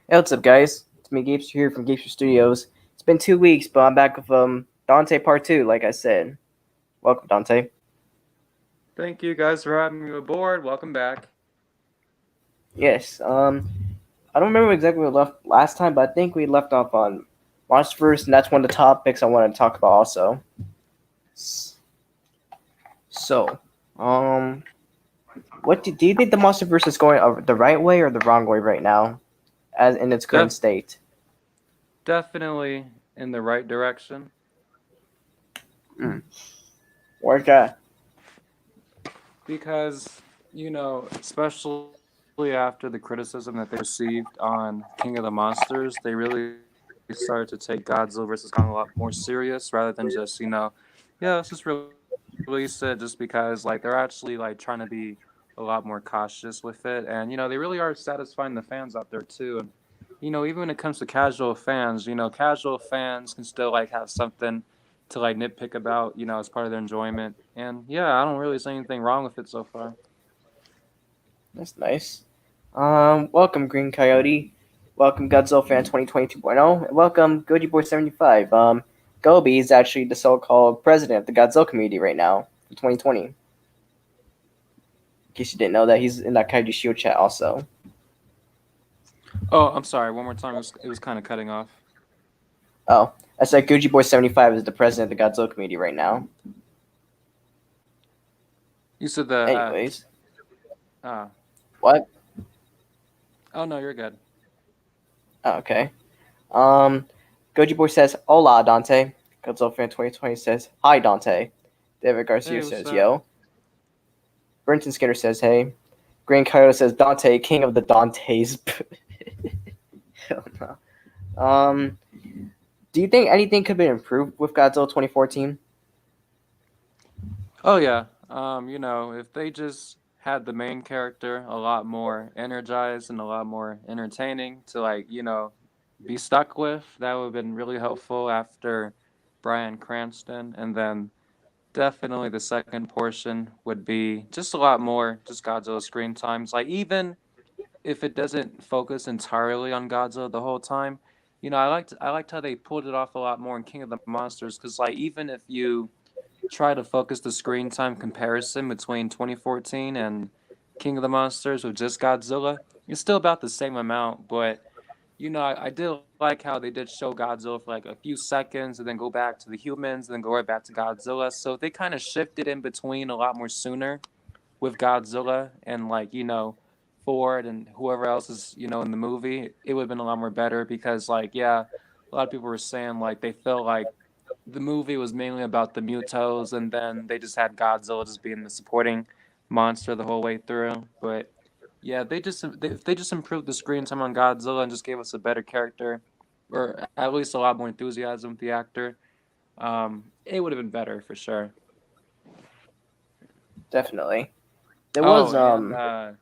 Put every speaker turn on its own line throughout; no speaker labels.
Hey, what's up, guys? It's me, Gapester here from Gapester Studios. It's been 2 weeks, but I'm back with Dante Part 2, like I said. Welcome, Dante.
Thank you guys for having me aboard. Welcome back.
Yes, I don't remember exactly where we left last time, but I think we left off on Monsterverse, and that's one of the topics I wanted to talk about also. So, um, do you think the Monsterverse is going the right way or the wrong way right now, as in its current
Def-
state?
Definitely in the right direction
Hmm. Where's that?
because, especially after the criticism that they received on King of the Monsters, they really started to take Godzilla versus Kong a lot more serious rather than just, yeah, let's just release it just because, like, they're actually, like, trying to be a lot more cautious with it. And, they really are satisfying the fans out there, too. And, even when it comes to casual fans can still like have something to like nitpick about, as part of their enjoyment. And yeah, I don't really see anything wrong with it so far.
That's nice. Welcome Green Coyote. Welcome Godzilla Fan 2022.0. And welcome Goji Boy 75. Gobi is actually the so-called president of the Godzilla community right now for 2020. In case you didn't know that, he's in that Kaiju Shield chat also.
Oh, I'm sorry. One more time. It was kind of cutting off.
Oh, I said Goji Boy 75 is the president of the Godzilla community right now.
You said the
Anyways,
uh
what?
oh no, you're good.
Oh, okay. Um, Goji Boy says, "Hola, Dante." Godzilla Fan 2020 says, "Hi, Dante." David Garcia
Hey, what's
says,
up?
"Yo." Brenton Skinner says, "Hey." Green Coyote says, "Dante, king of the Dantes." Hell no. Do you think anything could be improved with Godzilla 2014?
Oh yeah. If they just had the main character a lot more energized and a lot more entertaining to like, be stuck with, that would have been really helpful after Bryan Cranston. And then definitely the second portion would be just a lot more just Godzilla screen times. Like even if it doesn't focus entirely on Godzilla the whole time, I liked how they pulled it off a lot more in King of the Monsters because like even if you try to focus the screen time comparison between 2014 and King of the Monsters with just Godzilla, it's still about the same amount. But I did like how they did show Godzilla for like a few seconds and then go back to the humans and then go right back to Godzilla. So they kind of shifted in between a lot more sooner with Godzilla and like Ford and whoever else is in the movie. It would have been a lot more better because like yeah, a lot of people were saying like they felt like the movie was mainly about the Mutos, and then they just had Godzilla just being the supporting monster the whole way through. But yeah, if they just improved the screen time on Godzilla and just gave us a better character, or at least a lot more enthusiasm with the actor, it would have been better for sure.
Definitely. There
Oh,
was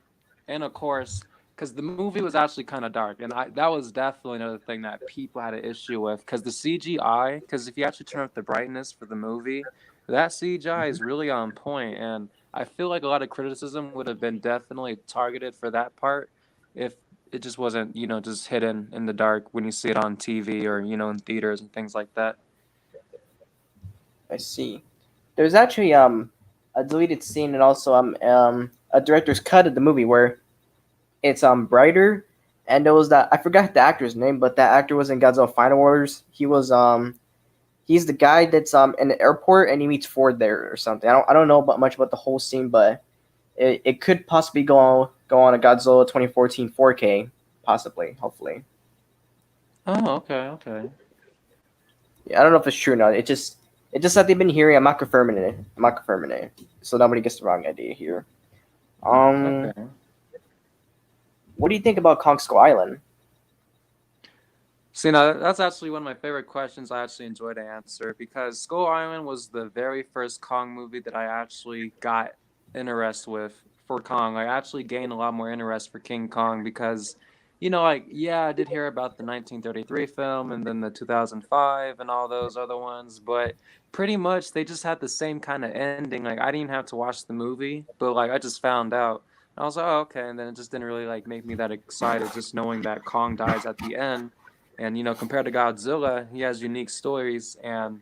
and of course, because the movie was actually kind of dark, and that was definitely another thing that people had an issue with. Because the CGI, because if you actually turn up the brightness for the movie, that CGI is really on point, and I feel like a lot of criticism would have been definitely targeted for that part if it just wasn't just hidden in the dark when you see it on TV or in theaters and things like that.
I see. There's actually a deleted scene and also a director's cut of the movie where it's brighter, and there was that I forgot the actor's name, but that actor was in Godzilla Final Wars. He's the guy that's in the airport and he meets Ford there or something. I don't know much about the whole scene, but it could possibly go on a Godzilla 2014 4K, possibly, hopefully.
Oh, okay, okay,
Yeah, I don't know if it's true or not. It just that they've been hearing. I'm not confirming it. I'm not confirming it, so nobody gets the wrong idea here. Um,
okay.
what do you think about Kong Skull Island?
See, now that's actually one of my favorite questions I actually enjoy to answer because Skull Island was the very first Kong movie that I actually got interest with for Kong. I actually gained a lot more interest for King Kong because, like, yeah, I did hear about the 1933 film and then the 2005 and all those other ones, but pretty much they just had the same kind of ending. Like, I didn't have to watch the movie, but, like, I just found out. I was like, oh, okay, and then it just didn't really like make me that excited, just knowing that Kong dies at the end, and compared to Godzilla, he has unique stories, and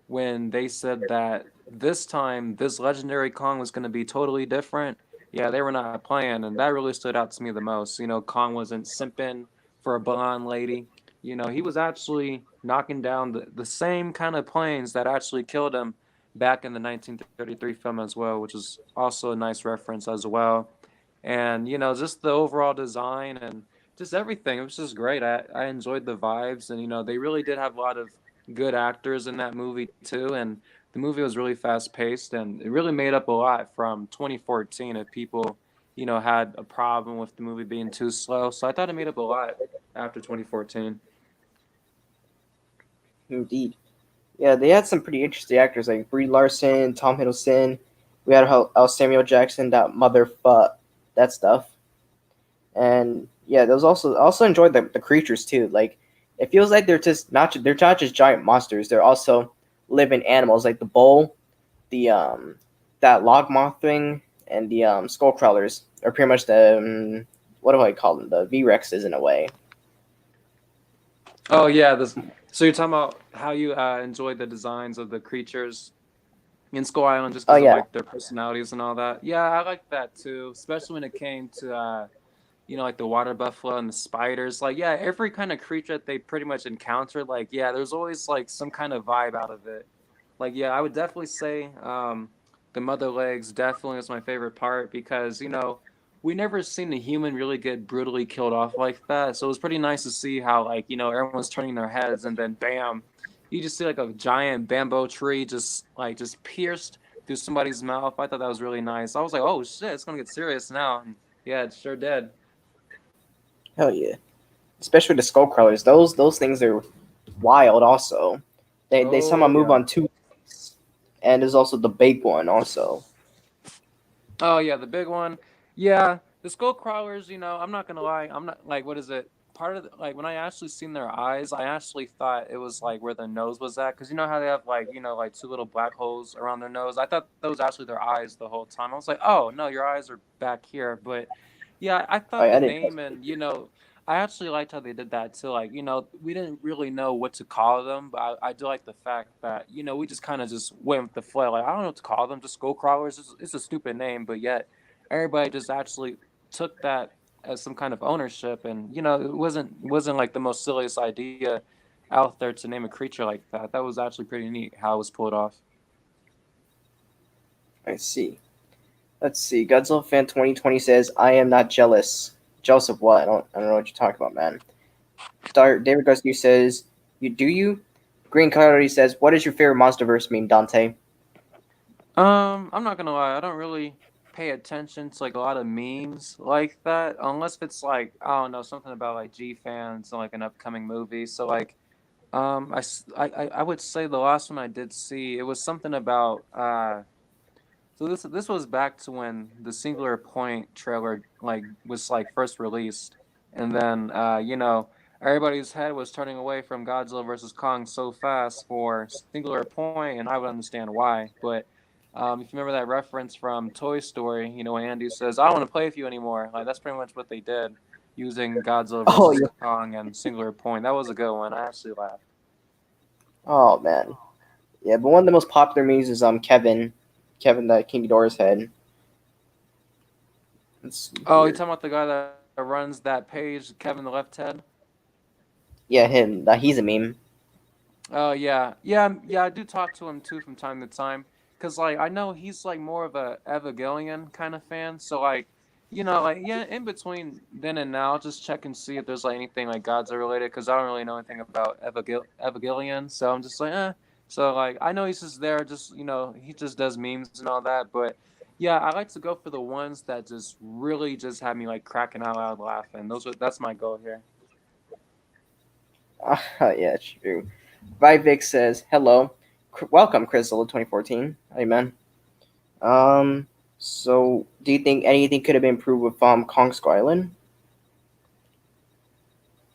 when they said that this time this legendary Kong was going to be totally different, yeah, they were not playing, and that really stood out to me the most. Kong wasn't simping for a blonde lady. He was actually knocking down the same kind of planes that actually killed him back in the 1933 film as well, which is also a nice reference as well. And just the overall design and just everything, it was just great. I enjoyed the vibes, and they really did have a lot of good actors in that movie too, and the movie was really fast paced, and it really made up a lot from 2014 if people had a problem with the movie being too slow. So I thought it made up a lot after 2014.
Indeed. Yeah, they had some pretty interesting actors like Brie Larson, Tom Hiddleston. We had Samuel Jackson, that motherfuck, that stuff. And yeah, those also enjoyed the creatures too. Like it feels like they're not just giant monsters. They're also living animals like the bull, the that log moth thing, and the skull crawlers are pretty much the what do I call them? The V Rexes in a way.
Oh yeah, this. So you're talking about how you enjoyed the designs of the creatures in Skull Island just
Oh
because of
yeah,
like their personalities and all that. Yeah, I like that too, especially when it came to like the water buffalo and the spiders. Like, yeah, every kind of creature that they pretty much encountered, like, yeah, there's always like some kind of vibe out of it. Like, yeah, I would definitely say the mother legs definitely is my favorite part because we never seen a human really get brutally killed off like that. So it was pretty nice to see how like everyone's turning their heads and then bam, you just see like a giant bamboo tree just pierced through somebody's mouth. I thought that was really nice. I was like, oh shit, it's gonna get serious now. And yeah, it sure did.
hell yeah. Especially the skull crawlers. Those things are wild. Also, they somehow
Oh
move
yeah.
on two legs. And there's also the big one also.
Oh yeah, the big one. Yeah, the skull crawlers. I'm not gonna lie. I'm not like what is it? Part of like when I actually seen their eyes, I actually thought it was like where their nose was at, because you know how they have like like two little black holes around their nose. I thought that was actually their eyes the whole time. I was like, oh no, your eyes are back here. But yeah, I thought the
I didn't.
name and I actually liked how they did that too. Like we didn't really know what to call them, but I do like the fact that we just kind of just went with the flow. Like I don't know what to call them, just skull crawlers. It's a stupid name, but yet everybody just actually took that as some kind of ownership, and it wasn't like the most silliest idea out there to name a creature like that. That was actually pretty neat how it was pulled off.
I see. Let's see. Godzilla fan 2020 says, "I am not jealous. Jealous of what? I don't know what you're talking about, man." David Gusky says, "You do you?" Green Coyote says, "What is your favorite MonsterVerse meme, Dante?"
I'm not gonna lie, I don't really pay attention to like a lot of memes like that, unless it's like I don't know something about like G fans and like an upcoming movie. So like, I would say the last one I did see it was something about So this was back to when the Singular Point trailer like was like first released, and then everybody's head was turning away from Godzilla versus Kong so fast for Singular Point, and I would understand why. But if you remember that reference from Toy Story, when Andy says, "I don't want to play with you anymore," like that's pretty much what they did using Godzilla
Oh
versus
yeah.
Kong and Singular Point. That was a good one. I actually laughed.
Oh man. Yeah, but one of the most popular memes is Kevin the King Ghidorah's head. Let's see
Oh, you
here.
talking about the guy that runs that page, Kevin the Left Head?
Yeah, him. He's a meme.
Oh yeah, yeah, yeah. I do talk to him too from time to time, cause like I know he's like more of a Evangelion kind of fan. So like, like yeah, in between then and now, just check and see if there's like anything like Godzilla related, cause I don't really know anything about Evangelion. So I'm just like, eh. So like I know he's just there, just he just does memes and all that. But yeah, I like to go for the ones that just really just have me like cracking out loud laughing. That's my goal here.
Yeah, true. Vivek says, "Hello, welcome, Crystal 2014." Hey man. Um. So, do you think anything could have been improved with Kong Skull Island?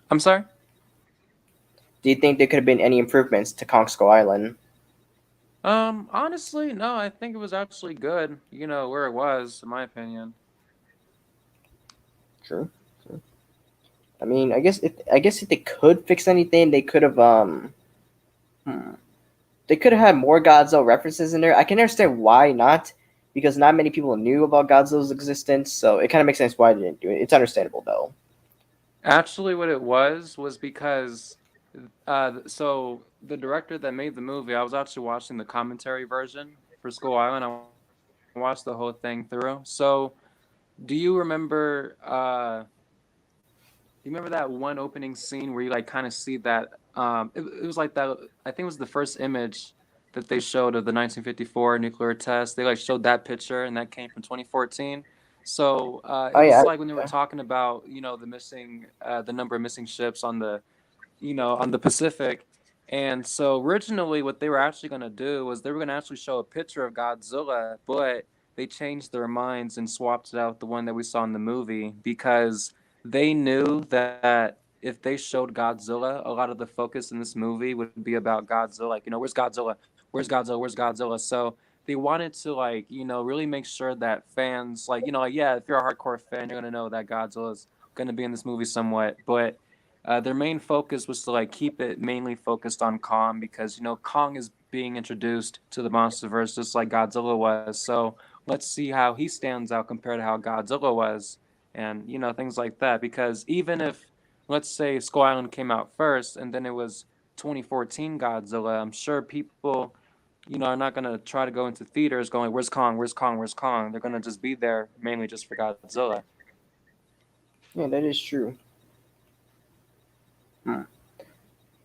I'm sorry.
Do you think there could have been any improvements to Kong Skull Island?
Honestly, no, I think it was actually good, where it was, in my opinion.
True. True. I mean, I guess if they could fix anything, they could have hmm, they could have had more Godzilla references in there. I can understand why not, because not many people knew about Godzilla's existence, so it kind of makes sense why they didn't do it. It's understandable though.
Actually, what it was because so the director that made the movie, I was actually watching the commentary version for Skull Island. I watched the whole thing through. So, do you remember that one opening scene where you like kind of see that it was like that I think it was the first image that they showed of the 1954 nuclear test. They like showed that picture and that came from 2014. So it
Oh
was
yeah,
like when they were
yeah.
talking about the number of missing ships on the on the Pacific. And so originally, what they were actually going to do was they were going to actually show a picture of Godzilla, but they changed their minds and swapped it out with the one that we saw in the movie because they knew that if they showed Godzilla, a lot of the focus in this movie would be about Godzilla. Like, where's Godzilla? Where's Godzilla? Where's Godzilla? So they wanted to really make sure that fans like yeah, if you're a hardcore fan, you're gonna know that Godzilla's gonna be in this movie somewhat, but their main focus was to like keep it mainly focused on Kong because Kong is being introduced to the MonsterVerse just like Godzilla was. So let's see how he stands out compared to how Godzilla was, and things like that. Because even if let's say Skull Island came out first and then it was 2014 Godzilla, I'm sure people are not gonna try to go into theaters going, "Where's Kong? Where's Kong? Where's Kong?" They're gonna just be there mainly just for Godzilla.
Yeah, that is true. Hmm.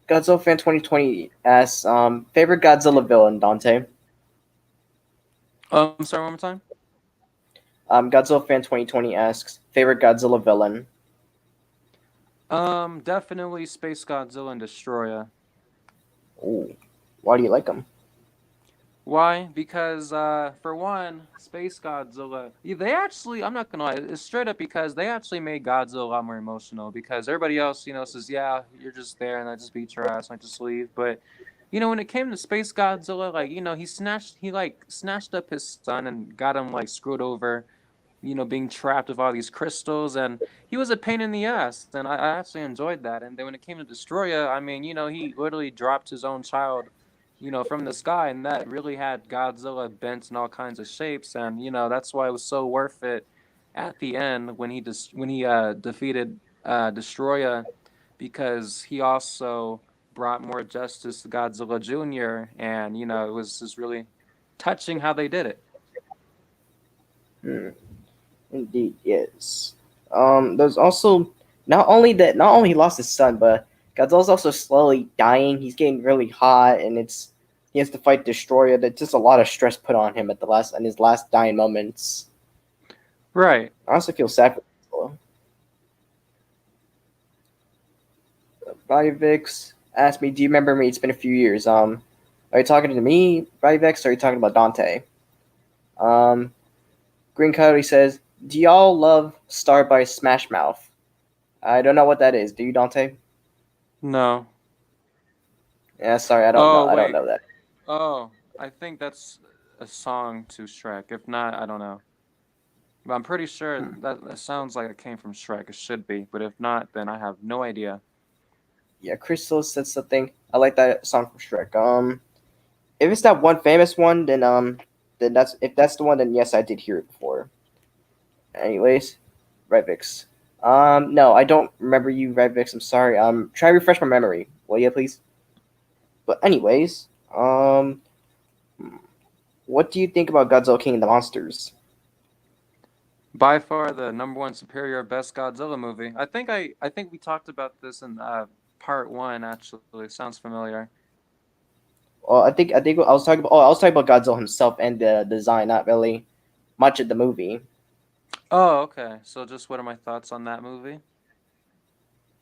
Godzilla fan 2020 asks, favorite Godzilla villain, Dante.
I'm sorry, one more time.
Godzilla fan 2020 asks, favorite Godzilla villain.
Definitely Space Godzilla and Destroyer.
Ooh, why do you like him?
Why? Because for one, Space Godzilla. They actually, I'm not gonna lie, it's straight up because they actually made Godzilla a lot more emotional. Because everybody else, says, "Yeah, you're just there, and I just beat your ass, and I just leave." But when it came to Space Godzilla, like he snatched up his son and got him like screwed over. Being trapped with all these crystals, and he was a pain in the ass, and I actually enjoyed that. And then when it came to Destroya, I mean, he literally dropped his own child, from the sky, and that really had Godzilla bent in all kinds of shapes, and that's why it was so worth it at the end when he defeated Destroya, because he also brought more justice to Godzilla Jr., and it was just really touching how they did it.
Hmm. Indeed, yes. There's also not only he lost his son, but Godzilla's also slowly dying. He's getting really hot, and he has to fight Destroyer. That's just a lot of stress put on him at the last in his last dying moments.
Right.
I also feel sad for Godzilla. Vivix asked me, "Do you remember me? It's been a few years. Are you talking to me, Vivix, or are you talking about Dante?" Um, Green Coyote says, "Do y'all love Star by Smash Mouth?" I don't know what that is. Do you, Dante?
No.
Yeah, sorry, I don't know.
Oh,
I don't
wait.
know that.
Oh, I think that's a song to Shrek. If not, I don't know. But I'm pretty sure
Hmm.
that sounds like it came from Shrek. It should be. But if not, then I have no idea.
Yeah, Crystal said something. I like that song from Shrek. If it's that one famous one, then that's if that's the one, then yes, I did hear it before. Anyways, Redvix. No, I don't remember you, Redvix. I'm sorry. Try to refresh my memory, will you, please? But anyways, hmm, what do you think about Godzilla King of the Monsters?
By far the number one superior best Godzilla movie. I think we talked about this in part one. Actually, sounds familiar.
Well, I think I was talking about. Oh, I was talking about Godzilla himself and the design, not really much of the movie.
Oh, okay. So just what are my thoughts on that movie?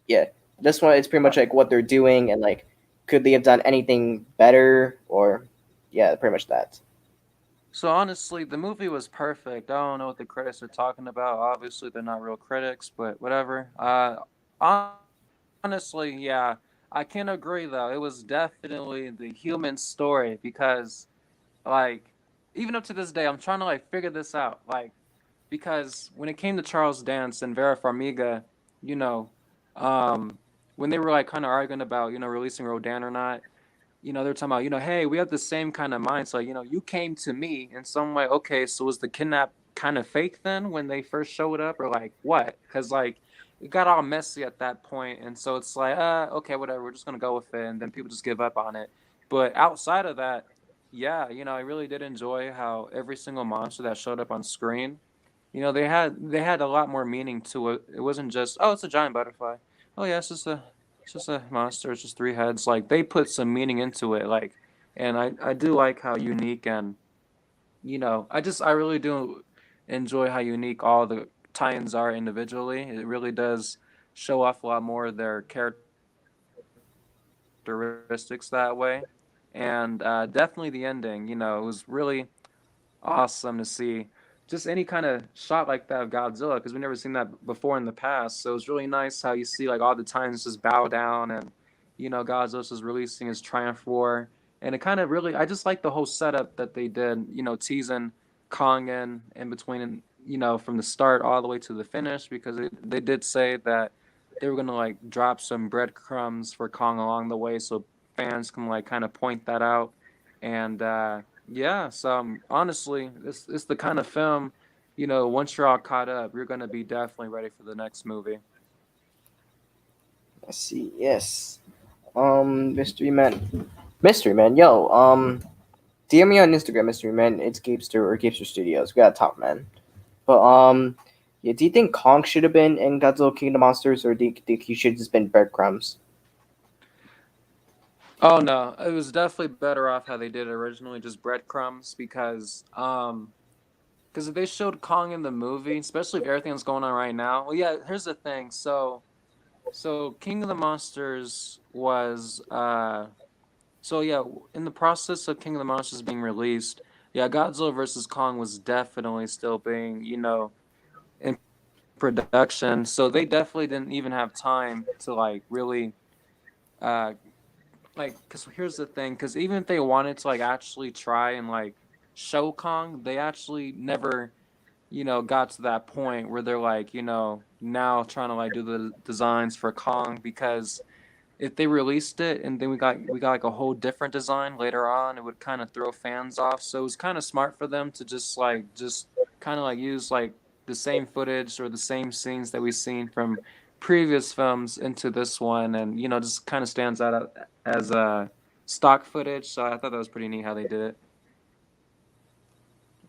Yeah, this one it's pretty
Uh,
much like what they're doing and like could they have done anything better or yeah, pretty much that.
So honestly, the movie was perfect. I don't know what the critics are talking about. Obviously, they're not real critics, but whatever. Honestly, yeah, I can agree though. It was definitely the human story because, like, even up to this day, I'm trying to like figure this out. Like, because when it came to Charles Dance and Vera Farmiga, you know, um, when they were like kind of arguing about releasing Rodan or not, they're talking about, hey, we have the same kind of mind. So, you came to me in some way. Okay, so was the kidnap kind of fake then when they first showed up, or like what? Because like it got all messy at that point, and so it's like, okay, whatever, we're just gonna go with it, and then people just give up on it. But outside of that, yeah, I really did enjoy how every single monster that showed up on screen, they had a lot more meaning to it. It wasn't just, oh, it's a giant butterfly. Oh yeah, it's just a monster. It's just three heads. Like they put some meaning into it. Like, and I do like how unique and I really do enjoy how unique all the tie-ins are individually. It really does show off a lot more of their characteristics that way. And definitely the ending. It was really awesome to see just any kind of shot like that of Godzilla because we've never seen that before in the past. So it's really nice how you see like all the titans just bow down and Godzilla's just releasing his triumph roar. And it kind of really I just like the whole setup that they did, teasing Kong in between and from the start all the way to the finish because they did say that they were gonna like drop some breadcrumbs for Kong along the way so fans can like kind of point that out. And yeah, so honestly, it's the kind of film, once you're all caught up, you're gonna be definitely ready for the next movie.
I see. Yes. Mystery Man. Mystery Man. Yo. DM me on Instagram, Mystery Man. It's Gapester or Gapester Studios. We got a top man. But yeah. Do you think Kong should have been in Godzilla King of the Monsters, or do you think he should have just been breadcrumbs?
Oh no, it was definitely better off how they did it originally, just breadcrumbs, because if they showed Kong in the movie, especially if everything that's going on right now. Well, yeah, here's the thing. So King of the Monsters was so yeah, in the process of King of the Monsters being released, yeah, Godzilla versus Kong was definitely still being, in production. So they definitely didn't even have time to like really uh like cuz here's the thing, cuz even if they wanted to like actually try and like show Kong, they actually never got to that point where they're like, now trying to like do the designs for Kong because if they released it and then we got like a whole different design later on, it would kind of throw fans off. So it was kind of smart for them to just kind of like use like the same footage or the same scenes that we've seen from previous films into this one, and just kind of stands out as stock footage. So I thought that was pretty neat how they did it.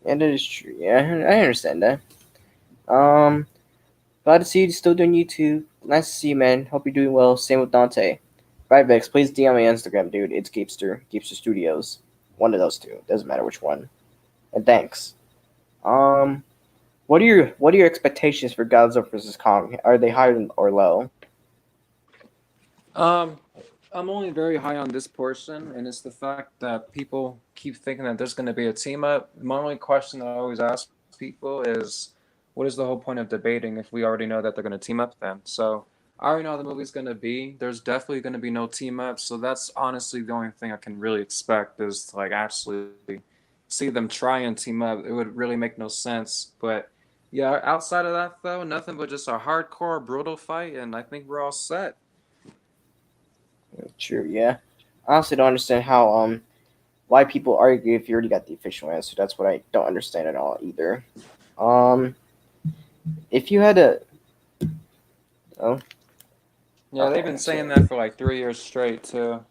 Yeah, that is true. Yeah, I understand that. Um, Glad to see you still doing YouTube. Nice to see you, man. Hope you're doing well. Same with Dante. Right, Vex, please DM me on Instagram, dude. It's Gapester. Gapester Studios. One of those two. Doesn't matter which one. And thanks. Um, what are your expectations for Godzilla vs Kong? Are they high or low?
Um, I'm only very high on this portion, and it's the fact that people keep thinking that there's going to be a team up. My only question that I always ask people is, what is the whole point of debating if we already know that they're going to team up then? So I already know how the movie's going to be. There's definitely going to be no team up, so that's honestly the only thing I can really expect is to like actually see them try and team up. It would really make no sense, but yeah, outside of that though, nothing but just a hardcore brutal fight, and I think we're all set.
True, yeah. I honestly don't understand how why people argue if you already got the official answer. That's what I don't understand at all either. Um, if you had a oh
Yeah, they've
okay,
been saying
so
that for like 3 years straight too.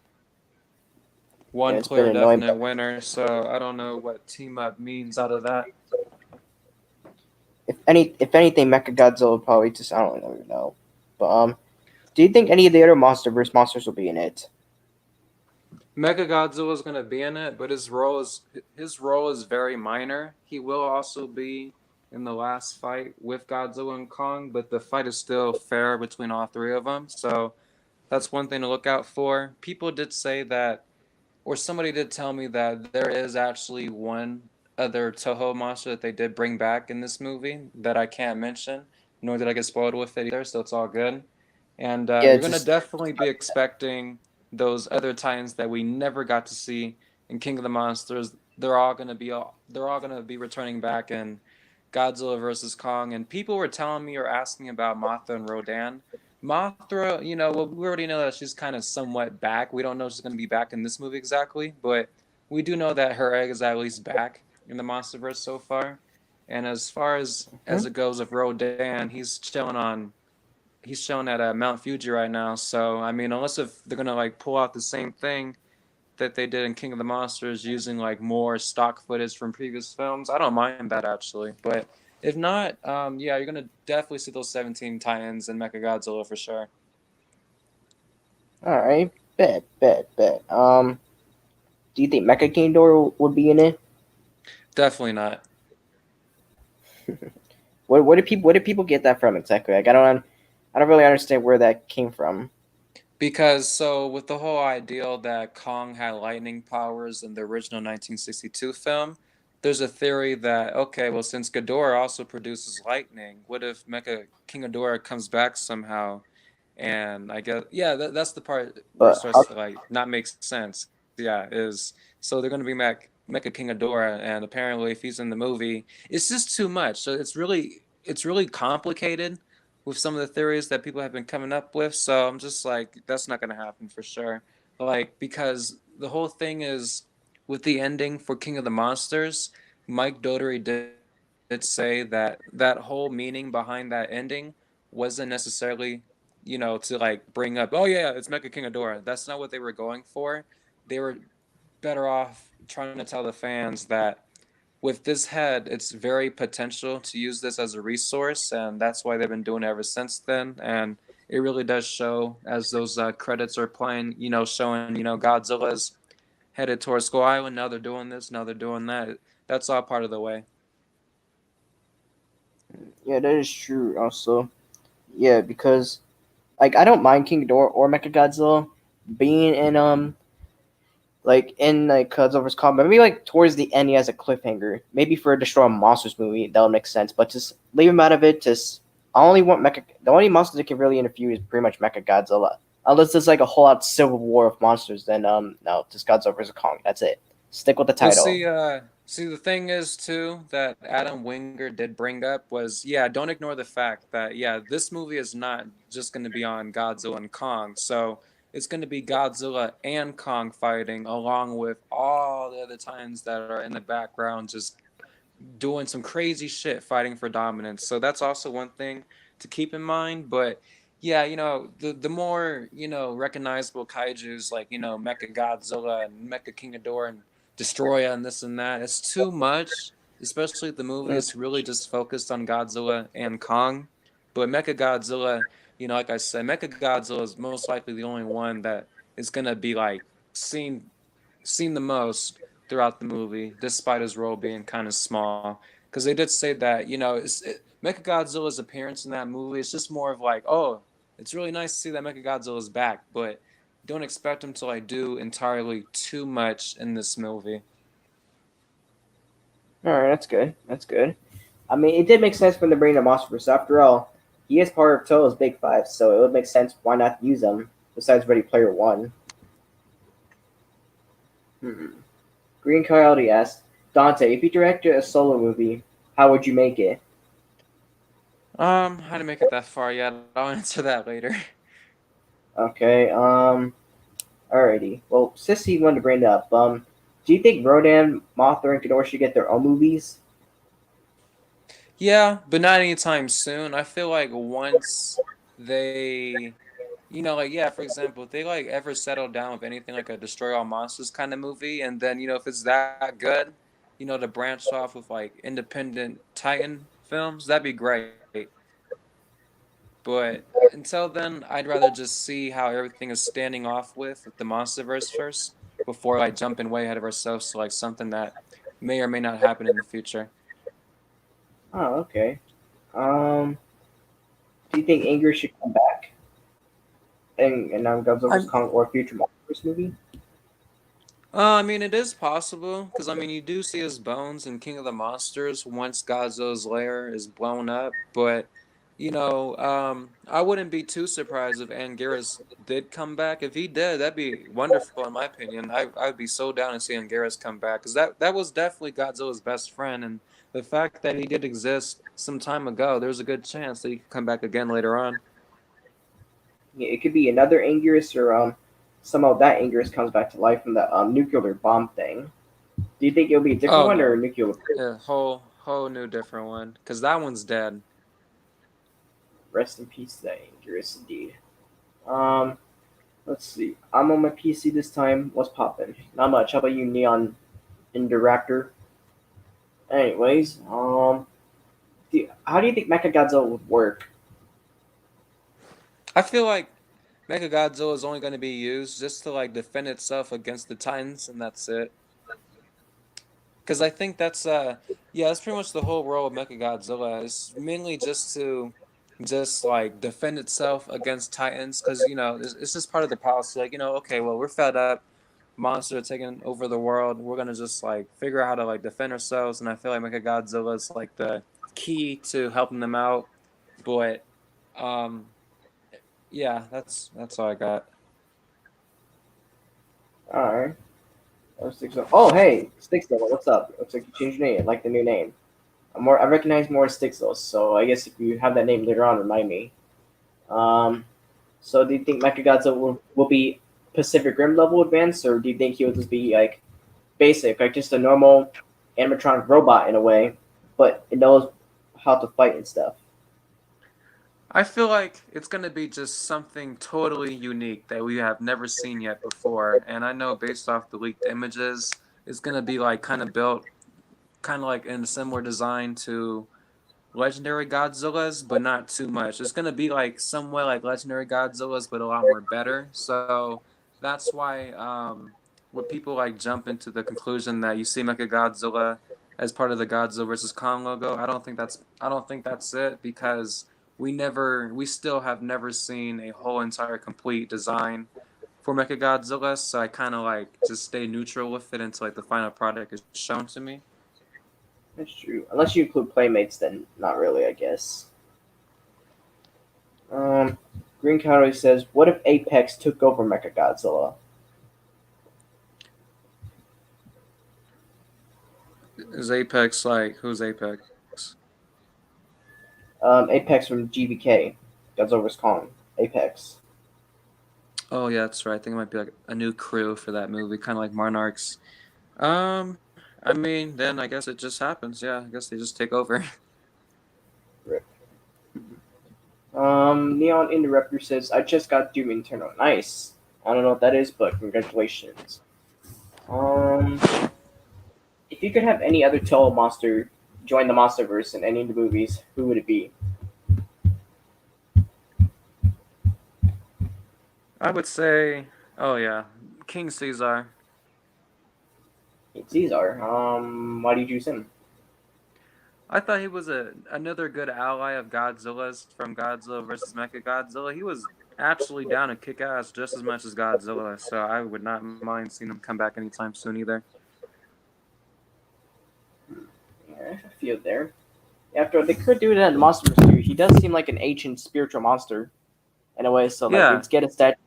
yeah,
One
it's been
clear,
annoying.
definite winner. So I don't know what team up means out of that.
If anything, Mechagodzilla would probably just I don't even know. But do you think any of the other MonsterVerse monsters will be in it?
Mechagodzilla is gonna be in it, but his role is very minor. He will also be in the last fight with Godzilla and Kong, but the fight is still fair between all three of them. So that's one thing to look out for. People did say that, or somebody did tell me that there is actually one other Toho monster that they did bring back in this movie that I can't mention, nor did I get spoiled with it either, so it's all good. And
Yeah,
you're gonna
just
definitely be expecting those other titans that we never got to see in King of the Monsters. They're all gonna be returning back in Godzilla versus Kong, and people were telling me or asking about Mothra and Rodan. Mothra, well, we already know that she's kind of somewhat back. We don't know if she's going to be back in this movie exactly, but we do know that her egg is at least back in the MonsterVerse so far. And as far as
Hmm?
it goes with Rodan, he's chilling at Mount Fuji right now. So I mean, unless if they're gonna like pull out the same thing that they did in King of the Monsters using like more stock footage from previous films, I don't mind that actually. But if not, yeah, you're gonna definitely see those 17 tie-ins in Mechagodzilla for sure.
All right, bet. Do you think Mecha King would be in it?
Definitely not.
Where did people get that from exactly? Like I don't really understand where that came from.
Because so with the whole ideal that Kong had lightning powers in the original 1962 film, there's a theory that okay, well since Ghidorah also produces lightning, what if Mecha King Ghidorah comes back somehow? And I guess yeah, that's the part where it
But
starts to like not make sense. Yeah, is so they're gonna be Mecha King Ghidorah, and apparently if he's in the movie, it's just too much. So it's really complicated with some of the theories that people have been coming up with. So I'm just like, that's not gonna happen for sure. Like because the whole thing is with the ending for King of the Monsters, Mike Dougherty did say that that whole meaning behind that ending wasn't necessarily to like bring up, oh yeah, it's Mecha King Ghidorah. That's not what they were going for. They were better off trying to tell the fans that with this head, it's very potential to use this as a resource, and that's why they've been doing it ever since then. And it really does show as those credits are playing, showing, Godzilla's headed towards Skull Island. Now they're doing this, now they're doing that. That's all part of the way.
yeah, that is true. Also, yeah, because like I don't mind King Ghidorah or Mechagodzilla being in Godzilla vs Kong, but maybe like towards the end he has a cliffhanger. Maybe for a Destroy Monsters movie that would make sense, but just leave him out of it. Just I only want Mecha. The only monster that can really interfere is pretty much Mechagodzilla. Unless there's like a whole lot civil war of monsters, then no, just Godzilla vs Kong. That's it. Stick with the
Well,
title.
see, the thing is too that Adam Winger did bring up was, yeah, don't ignore the fact that yeah, this movie is not just going to be on Godzilla and Kong. So it's going to be Godzilla and Kong fighting, along with all the other times that are in the background, just doing some crazy shit, fighting for dominance. So that's also one thing to keep in mind. But yeah, the more recognizable kaiju's like Mecha Godzilla and Mecha King Ghidorah and Destroya and this and that. It's too much, especially if the movie
Mm,
is really just focused on Godzilla and Kong. But Mecha Godzilla, like I said, Mecha Godzilla is most likely the only one that is gonna be like seen seen the most throughout the movie, despite his role being kind of small. Because they did say that Mechagodzilla's appearance in that movie is just more of like, oh, it's really nice to see that Mechagodzilla's back, but don't expect him to like do entirely too much in this movie.
all right, that's good. That's good. I mean, it did make sense when they bring the monster. After all, he is part of Toto's Big Five, so it would make sense. Why not use him? Besides Ready Player One. Hmm. Green Coyote asks, Dante, if you directed a solo movie, how would you make it?
How to make it that far yet? I'll answer that later.
Okay, alrighty. Well, Sissy wanted to bring it up. Do you think Rodan, Mothra, and Ghidorah should get their own movies?
Yeah, but not anytime soon. I feel like once they, like yeah, for example, if they like ever settle down with anything like a Destroy All Monsters kind of movie, and then if it's that good, to branch off with like independent Titan films, that'd be great. But until then, I'd rather just see how everything is standing off with the MonsterVerse first before like jumping way ahead of ourselves to like something that may or may not happen in the future.
Oh, okay. Um, do you think Anger should come back and Godzilla vs
I'm
Kong or future Monsters movie?
I mean, it is possible because I mean, you do see his bones in King of the Monsters once Godzilla's lair is blown up. But I wouldn't be too surprised if Anguirus did come back. If he did, that'd be wonderful in my opinion. I'd be so down to see Anguirus come back because that was definitely Godzilla's best friend, and the fact that he did exist some time ago, there's a good chance that he could come back again later on.
Yeah, it could be another Anguirus, or somehow that Anguirus comes back to life from the nuclear bomb thing. Do you think it'll be a different
Oh
one or a
no,
nuclear?
a whole new different one, because that one's dead.
Rest in peace, that Anguirus, indeed. Um, let's see. I'm on my PC this time. What's poppin'? Not much. How about you, Neon Indoraptor? Anyways, how do you think Mechagodzilla would work?
I feel like Mechagodzilla is only going to be used just to like defend itself against the Titans, and that's it. Because I think yeah, that's pretty much the whole role of Mechagodzilla. Is mainly just to just like defend itself against Titans. Because it's just part of the policy. Like okay, well we're fed up. Monsters are taking over the world. We're gonna just like figure out how to like defend ourselves. And I feel like Mechagodzilla is like the key to helping them out. But um, yeah, that's all I got.
Alright. Oh, hey, Stixel, what's up? Looks like you changed your name. I like the new name. I recognize more Stixel, so I guess if you have that name later on, remind me. Um, so do you think Mechagodzilla will be Pacific Rim level advanced, or do you think he'll just be like basic, like just a normal animatronic robot in a way, but it knows how to fight and stuff?
I feel like it's going to be just something totally unique that we have never seen yet before. And I know based off the leaked images, it's going to be like kind of built kind of like in a similar design to legendary Godzillas, but not too much. It's going to be like somewhat like legendary Godzillas, but a lot more better. So that's why what people like jump into the conclusion that you see Mechagodzilla as part of the Godzilla versus Kong logo. I don't think that's it because we still have never seen a whole entire complete design for Mechagodzilla. So I kind of like just stay neutral with it until like the final product is shown to me.
That's true. Unless you include Playmates, then not really, I guess. Um, Green Calorie says, "What if Apex took over Mechagodzilla?"
Is Apex like who's Apex?
Apex from GBK, Godzilla vs Kong. Apex.
Oh yeah, that's right. I think it might be like a new crew for that movie, kind of like Monarchs. Um, I mean, then I guess it just happens. Yeah, I guess they just take over.
Rip. Neon Interrupter says, "I just got Doom Eternal. Nice. I don't know what that is, but congratulations." Um, if you could have any other tall monster join the MonsterVerse in any of the movies, who would it be?
I would say, oh yeah, King Caesar.
It's Caesar. Why do you choose him?
I thought he was another good ally of Godzilla's from Godzilla versus Mechagodzilla. He was actually down to kick ass just as much as Godzilla, so I would not mind seeing him come back anytime soon either.
Yeah, I feel there. After they could do it in MonsterVerse too. He does seem like an ancient spiritual monster in a way. So like,
Yeah,
let's get a stat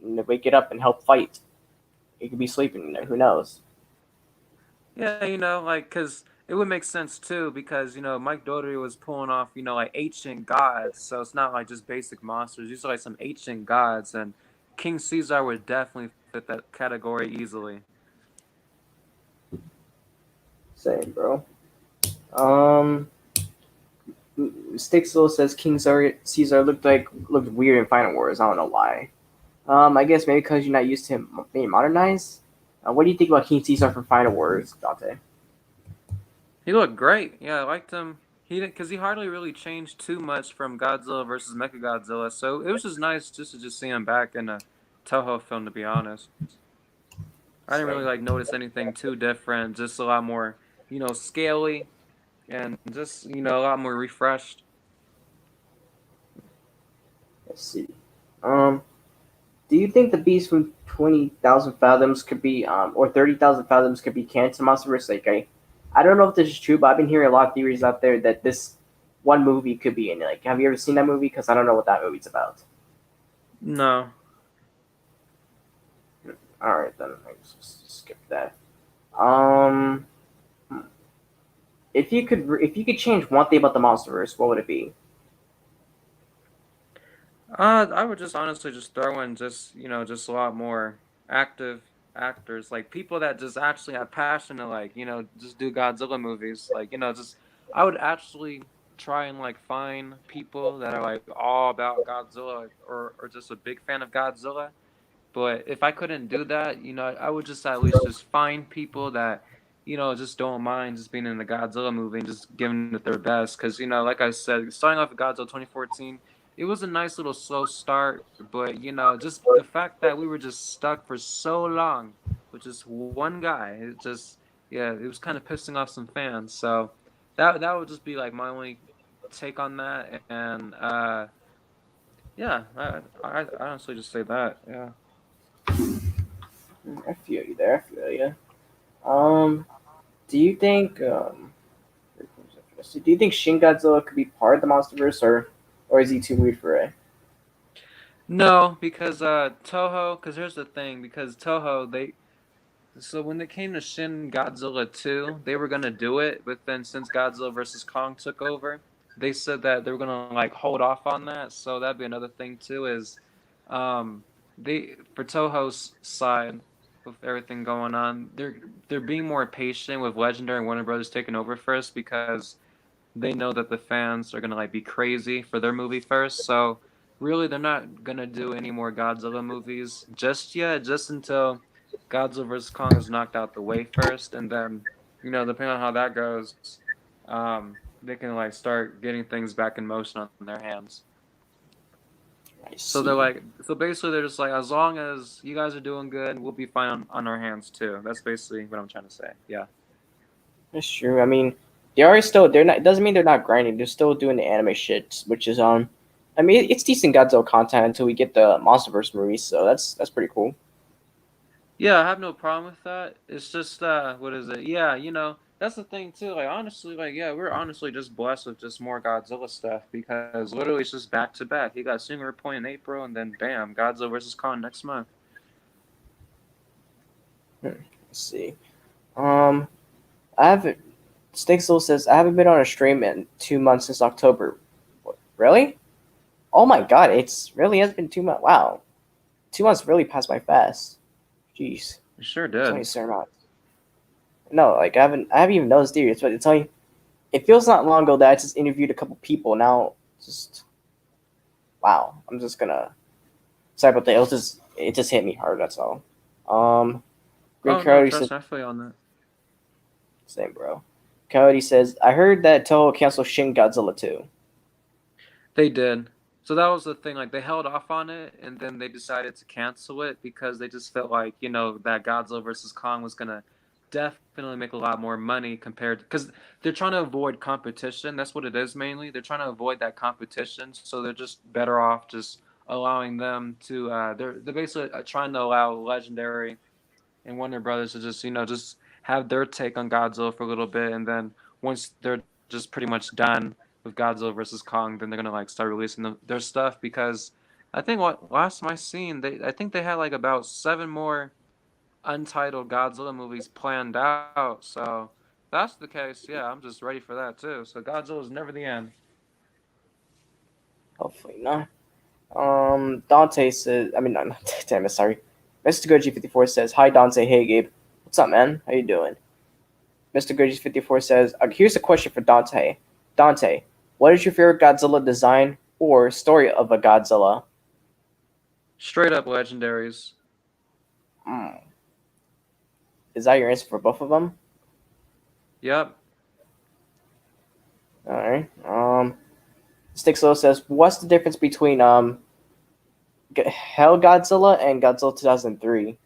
and wake it up and help fight. He could be sleeping. Who knows?
yeah, like, because it would make sense too, because, Mike Doherty was pulling off, like ancient gods. So it's not like just basic monsters. These are like some ancient gods, and King Caesar would definitely fit that category easily.
Same, bro. Um, Stixel says King Caesar looked weird in Final Wars. I don't know why. I guess maybe because you're not used to him being modernized. What do you think about King Caesar from Final Wars, Dante?
He looked great. Yeah, I liked him. He didn't, because he hardly really changed too much from Godzilla versus Mechagodzilla. So it was just nice just to just see him back in a Toho film, to be honest. I didn't really
Same.
like notice anything too different. Just a lot more, scaly and just a lot more refreshed.
Let's see. Um, do you think the beast from 20,000 fathoms could be, or 30,000 fathoms could be canon to Monsterverse? Like, I don't know if this is true, but I've been hearing a lot of theories out there that this one movie could be in it. Like, have you ever seen that movie? Because I don't know what that movie's about.
No.
All right, then I just skip that. Um, if you could change one thing about the MonsterVerse, what would it be?
I would just honestly just throw in just a lot more active actors, like people that just actually have passion to just do Godzilla movies. Just I would actually try and find people that are all about Godzilla, or just a big fan of Godzilla. But if I couldn't do that, I would just at least just find people that, just don't mind just being in the Godzilla movie and just giving it their best. Because, like I said, starting off with Godzilla 2014, it was a nice little slow start. But, just the fact that we were just stuck for so long with just one guy, yeah, it was kind of pissing off some fans. So that would just be my only take on that. And, yeah, I honestly just say that. Yeah.
I feel you there. I feel you. Um, do you think do you think Shin Godzilla could be part of the MonsterVerse, or is he too weird for it?
No, because Toho. Because here's the thing. Because Toho, so when it came to Shin Godzilla 2, they were gonna do it, but then since Godzilla versus Kong took over, they said that they were gonna hold off on that. So that'd be another thing too. Is they for Toho's side with everything going on, they're being more patient with Legendary and Warner Brothers taking over first because they know that the fans are gonna be crazy for their movie first. So really, they're not gonna do any more Godzilla movies just yet, just until Godzilla vs Kong is knocked out the way first, and then depending on how that goes, they can start getting things back in motion on their hands.
I
So they're
see.
so basically they're just as long as you guys are doing good, we'll be fine on our hands too. That's basically what I'm trying to say. Yeah.
That's true. I mean, they are still they're not. It doesn't mean they're not grinding. They're still doing the anime shit, which is I mean, it's decent Godzilla content until we get the MonsterVerse movies, so that's pretty cool.
Yeah, I have no problem with that. It's just what is it? Yeah, that's the thing too. Honestly, yeah, we're honestly just blessed with just more Godzilla stuff because literally it's just back to back. You got Singular Point in April and then bam, Godzilla versus Kong next month.
Let's see. Um, I haven't. Sticksel says I haven't been on a stream in 2 months since October. What, really? Oh my god! It's really has been 2 months. Wow, 2 months really passed by fast. Jeez,
It sure
it's only
did.
a certain amount. No, I haven't even noticed either. It's only it feels not long ago that I just interviewed a couple people. Now, just wow. I'm just gonna sorry about that. It just hit me hard. That's all. Um, Green
Oh no,
Coyote says
trust me, I feel you on that.
same, bro. Coyote says I heard that Toho canceled Shin Godzilla 2.
They did. So that was the thing. They held off on it, and then they decided to cancel it because they just felt that Godzilla versus Kong was gonna definitely make a lot more money compared because they're trying to avoid competition. That's what it is mainly. They're trying to avoid that competition, so they're just better off just allowing them to. They're basically trying to allow Legendary and Warner Brothers to just have their take on Godzilla for a little bit, and then once they're just pretty much done with Godzilla versus Kong, then they're gonna start releasing their stuff because I think what last time I seen I think they had about 7 more untitled Godzilla movies planned out. So if that's the case, yeah, I'm just ready for that too. So Godzilla's never the end.
Hopefully not. Dante says, I mean, not, damn it, sorry. Mr. Goji54 says, hi, Dante. Hey, Gabe. What's up, man? How you doing? Mr. Goji54 says, here's a question for Dante. Dante, what is your favorite Godzilla design or story of a Godzilla?
Straight up legendaries.
Hmm. Is that your answer for both of them?
Yep.
All right. Stixlo says, what's the difference between Hell Godzilla and Godzilla 2003?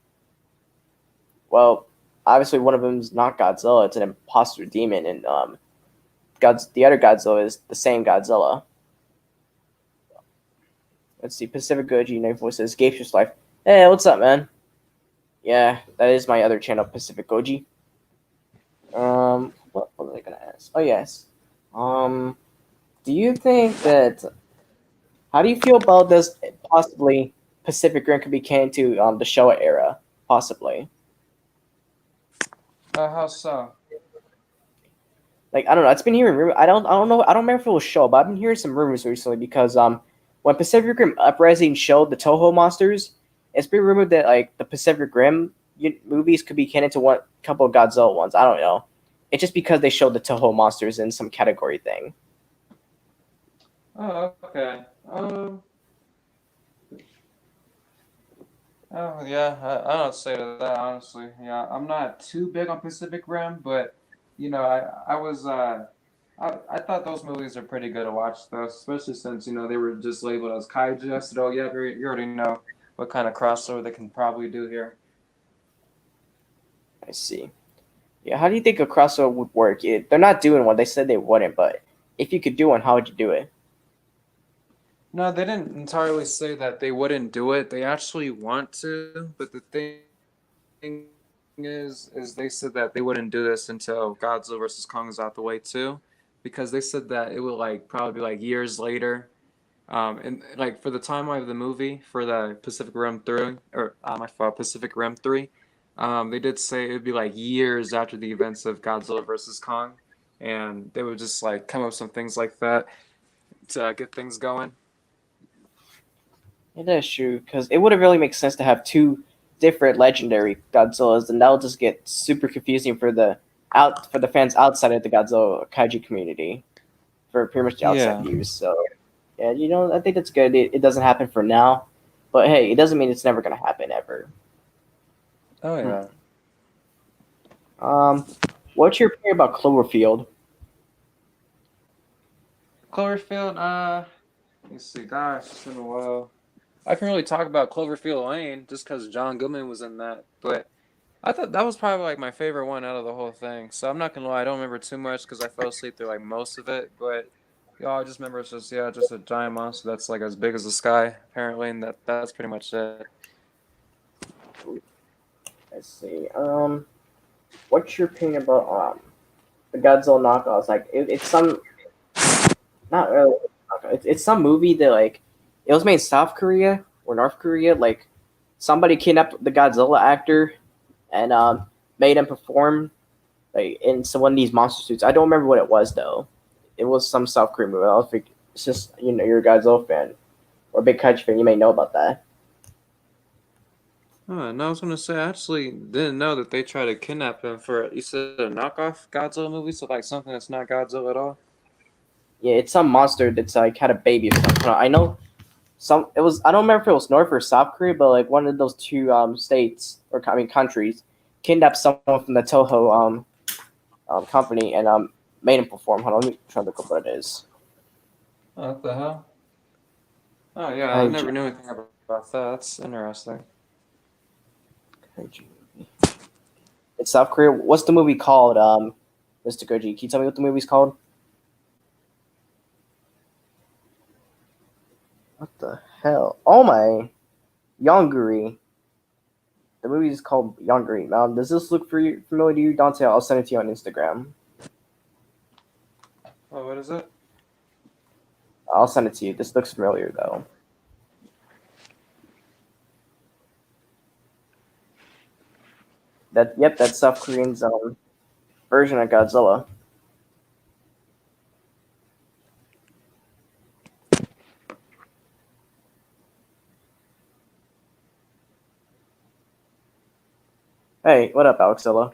Well, obviously one of them is not Godzilla; it's an imposter demon, and the other Godzilla is the same Godzilla. Let's see. Pacific Goji 94 says, Gape's life. Hey, what's up, man? Yeah, that is my other channel, Pacific Goji. What was I gonna ask? Oh yes. Um, do you think that? How do you feel about this? Possibly, Pacific Rim could be canon to the Showa era. Possibly.
How so?
Like I don't know. It's been hearing rumors. I don't know. I don't remember if it was show, but I've been hearing some rumors recently because when Pacific Rim Uprising showed the Toho monsters, it's been rumored that like the Pacific Rim movies could be canon to one couple of Godzilla ones. I don't know. It's just because they showed the Toho monsters in some category thing.
Oh, okay. Oh yeah, I don't say to that honestly. Yeah, I'm not too big on Pacific Rim, but I was I thought those movies are pretty good to watch though, especially since they were just labeled as kaiju. I said, oh yeah, you already know what kind of crossover they can probably do here.
I see. Yeah, how do you think a crossover would work? They're not doing one. They said they wouldn't, but if you could do one, how would you do it?
No, they didn't entirely say that they wouldn't do it. They actually want to, but the thing is they said that they wouldn't do this until Godzilla versus Kong is out the way too, because they said that it would like probably be like years later. And like for the timeline of the movie for the Pacific Rim 3 or my fault, Pacific Rim 3, they did say it would be like years after the events of Godzilla versus Kong, and they would just like come up with some things like that to get things going.
Yeah, that's true, because it would have really make sense to have two different legendary Godzillas, and that would just get super confusing for the fans outside of the Godzilla kaiju community, for pretty much the outside
Yeah.
views. So yeah, I think that's good. It doesn't happen for now, but hey, it doesn't mean it's never gonna happen ever.
Oh
Hmm.
yeah.
Um, what's your opinion about Cloverfield?
Cloverfield. Let me see. Gosh, it's been a while. I can really talk about Cloverfield Lane just because John Goodman was in that, but I thought that was probably like my favorite one out of the whole thing. So I'm not gonna lie, I don't remember too much because I fell asleep through like most of it. But I just remember it's just just a giant monster that's like as big as the sky apparently, and that's pretty much it.
Let's see. What's your opinion about the Godzilla knockoffs? Like it's some not really. It's some movie that like it was made in South Korea or North Korea. Like somebody kidnapped the Godzilla actor and made him perform like in some one of these monster suits. I don't remember what it was though. It was some South Korean movie. I was like, it's just you're a Godzilla fan or a big Kaiju fan. You may know about that.
And I was gonna say I actually didn't know that they tried to kidnap him for you said a knockoff Godzilla movie, so like something that's not Godzilla at all.
Yeah, it's some monster that's like had a baby or something. I know some. It was I don't remember if it was North or South Korea, but like one of those two states or I mean countries kidnapped someone from the Toho company and made him perform. Hold on, let me try to look up what it is.
Oh, what the hell? Oh yeah, I
Kaiju.
never knew anything about that. That's interesting.
Kaiju movie. It's South Korea. What's the movie called? Mr. Goji, can you tell me what the movie's called? What the hell? Oh my, Yonguri. The movie is called Yonguri. Does this look familiar to you, Dante? I'll send it to you on Instagram.
Oh, what is it?
I'll send it to you. This looks familiar though. That's South Korean's version of Godzilla. Hey, what up, Alexilla?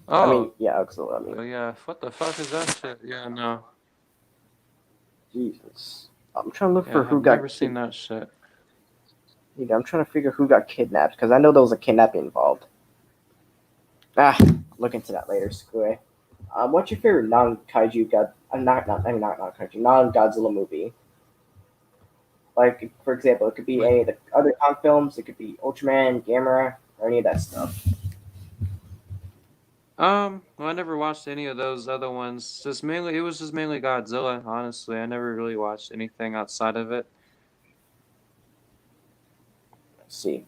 I mean,
Oh,
yeah, Alexilla. I mean,
yeah. What the fuck is that shit? Yeah, no.
Jesus. I'm trying to look
Yeah,
for
I have
who
never
got
seen
kidnapped.
that shit.
I'm trying to figure who got kidnapped because I know there was a kidnapping involved. I'll look into that later. Screw it. What's your favorite non-kaiju god? Not I mean not kaiju non-Godzilla movie? Like for example, it could be
Like,
any of the other Kong films. It could be Ultraman, Gamera, or any of that stuff.
well, I never watched any of those other ones. It was just mainly Godzilla, honestly. I never really watched anything outside of it.
Let's see.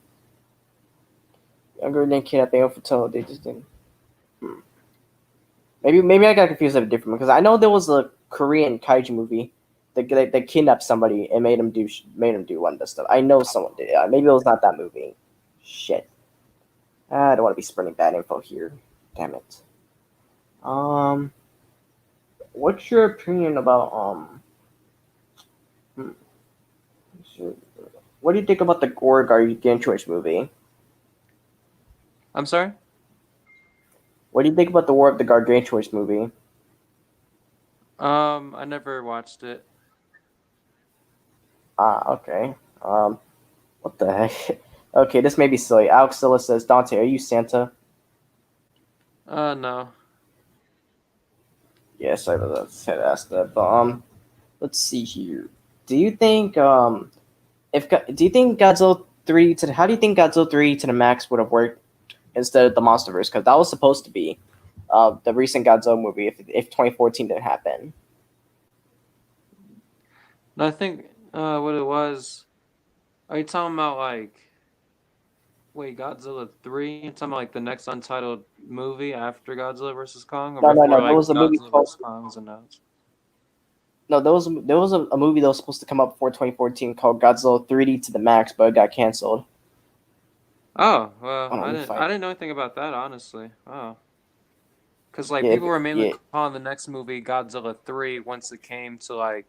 Younger than kidnapping of Fatale. They just didn't. Hmm. Maybe I got confused with a different one because I know there was a Korean kaiju movie that kidnapped somebody and made him do one of the stuff. I know someone did. Maybe it was not that movie. Shit. I don't want to be spreading bad info here. Damn it. Um. what's your opinion about hmm, what do you think about the Gore Gargantuous movie?
I'm sorry.
What do you think about the War of the Gargantuous movie?
I never watched it.
Ah, okay. What the heck? Okay, this may be silly. Alexilla says, Dante, are you Santa?
No.
Yes, I had asked that. But let's see here. Do you think do you think Godzilla 3 to how do you think Godzilla 3 to the max would have worked instead of the MonsterVerse? Because that was supposed to be the recent Godzilla movie if 2014 didn't happen.
No, I think what it was. Are you talking about like wait Godzilla 3? You talking about like the next Untitled movie after Godzilla versus Kong, or
No, no,
before
no. There
like
was a movie
Godzilla
called
versus Kong was announced?
no. There was a movie that was supposed to come up before 2014 called Godzilla 3D to the max, but it got canceled.
Oh well,
Hold on, let me
I
find.
didn't know anything about that honestly. Oh, because like
Yeah,
people were mainly
yeah.
calling the next movie Godzilla 3 once it came to like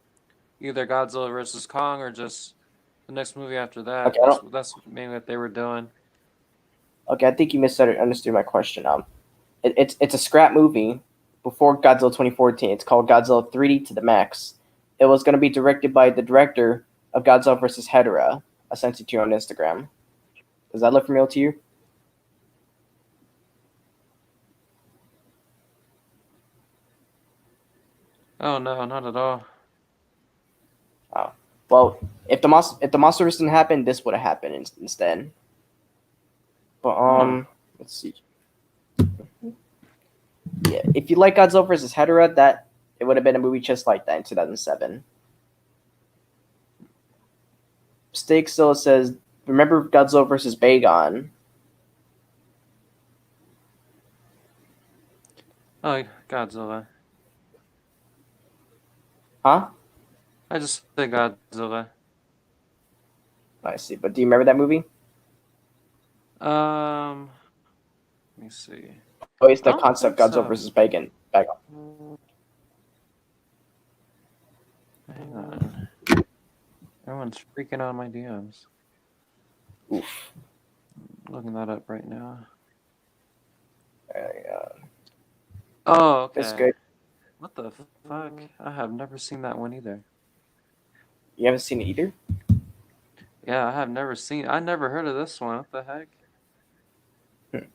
either Godzilla versus Kong or just the next movie after that.
Okay, I don't.
That's mainly what they were doing.
Okay, I think you misunderstood my question. It's a scrap movie before Godzilla 2014. It's called Godzilla 3D to the max. It was going to be directed by the director of Godzilla vs. Hedorah. I sent it to you on Instagram. Does that look familiar to you?
Oh no, not at all.
Oh, well, if the monsters didn't happen, this would have happened instead. But
Huh.
let's see. Yeah, if you like Godzilla vs. Hedorah, that it would have been a movie just like that in 2007. Steak still says, "Remember Godzilla vs. Bagon?"
Oh, Godzilla.
Huh?
I just said Godzilla.
I see. But do you remember that movie?
Um, Let me see.
Oh, it's
I
the
don't
concept
think
Godzilla
so.
vs. Bagon. Bagon.
Hang on. Everyone's freaking out on my DMs.
Oof.
Looking that up right now.
Uh,
Oh,
that's
okay.
good.
What the fuck? I have never seen that one either.
You haven't seen it either?
Yeah, I have never seen. I never heard of this one. What the heck?
Hmm.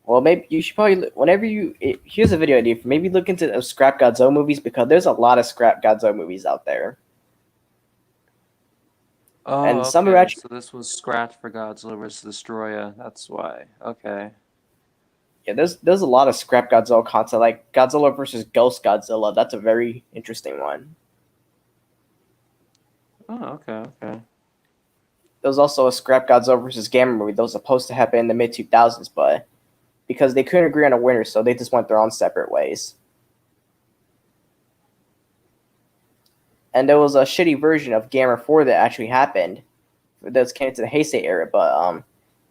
Well, maybe you should probably whenever here's a video idea. Maybe look into those scrap Godzilla movies because there's a lot of scrap Godzilla movies out there,
Oh,
and some are
okay.
actually
So this was scratched for Godzilla vs. Destroyer. That's why. Okay.
yeah. There's a lot of scrap Godzilla content like Godzilla versus Ghost Godzilla. That's a very interesting one.
Oh, okay, okay.
There was also a scrap Godzilla versus Gamma movie that was supposed to happen in the mid 2000s, but because they couldn't agree on a winner, so they just went their own separate ways. And there was a shitty version of Gamma 4 that actually happened that came into the Heisei era, but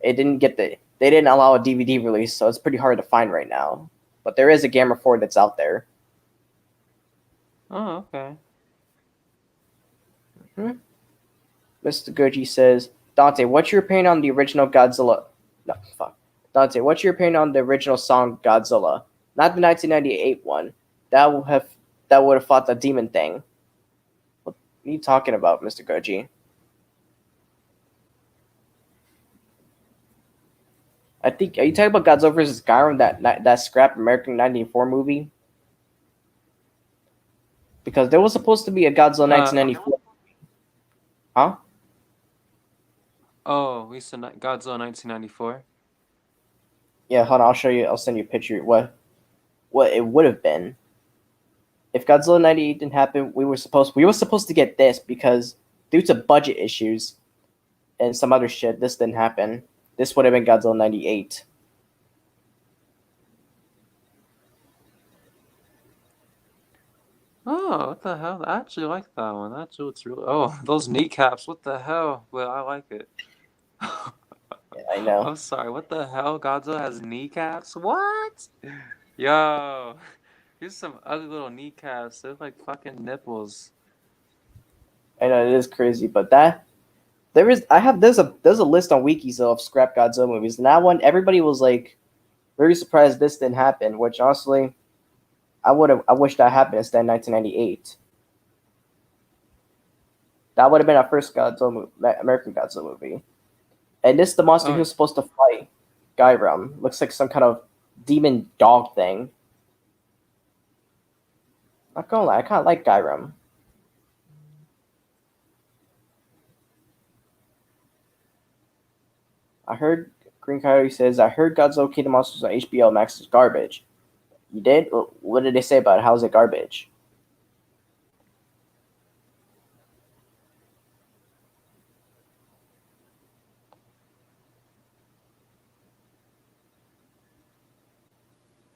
it didn't get they didn't allow a DVD release, so it's pretty hard to find right now. But there is a Gamma 4 that's out there.
Oh, okay.
Mr. Goji says, Dante, what's your opinion on the original Godzilla? No, fuck. Dante, what's your opinion on the original song Godzilla? Not the 1998 one. That would have fought the demon thing. What are you talking about, Mr. Goji? I think are you talking about Godzilla vs. Skyrim, that scrap American 1994 movie? Because there was supposed to be a Godzilla
Uh,
1994. Huh?
oh, we said Godzilla 1994.
Yeah, hold on, I'll show you. I'll send you a picture. What it would have been if Godzilla 98 didn't happen. We were supposed to get this because due to budget issues and some other shit, this didn't happen. This would have been Godzilla 98.
Oh, what the hell? I actually like that one. That's what's really. Oh, those kneecaps. What the hell? Well, I like it.
Yeah, I know.
I'm sorry. What the hell? Godzilla has kneecaps? What? Yo, These some ugly little kneecaps. They're like fucking nipples.
I know it is crazy, but there's a list on Wikis of scrap Godzilla movies, and that one everybody was like very surprised this didn't happen. Which honestly, I wish that happened instead in 1998. That would have been our first American Godzilla movie. And this the monster he
Oh,
was supposed to fight, Gyram. Looks like some kind of demon dog thing. Not gonna lie, I kind of like Gyram. I heard Green Coyote says, I heard Godzilla King of the Monsters on HBO Max is garbage. You did? What did they say about it? How's it garbage?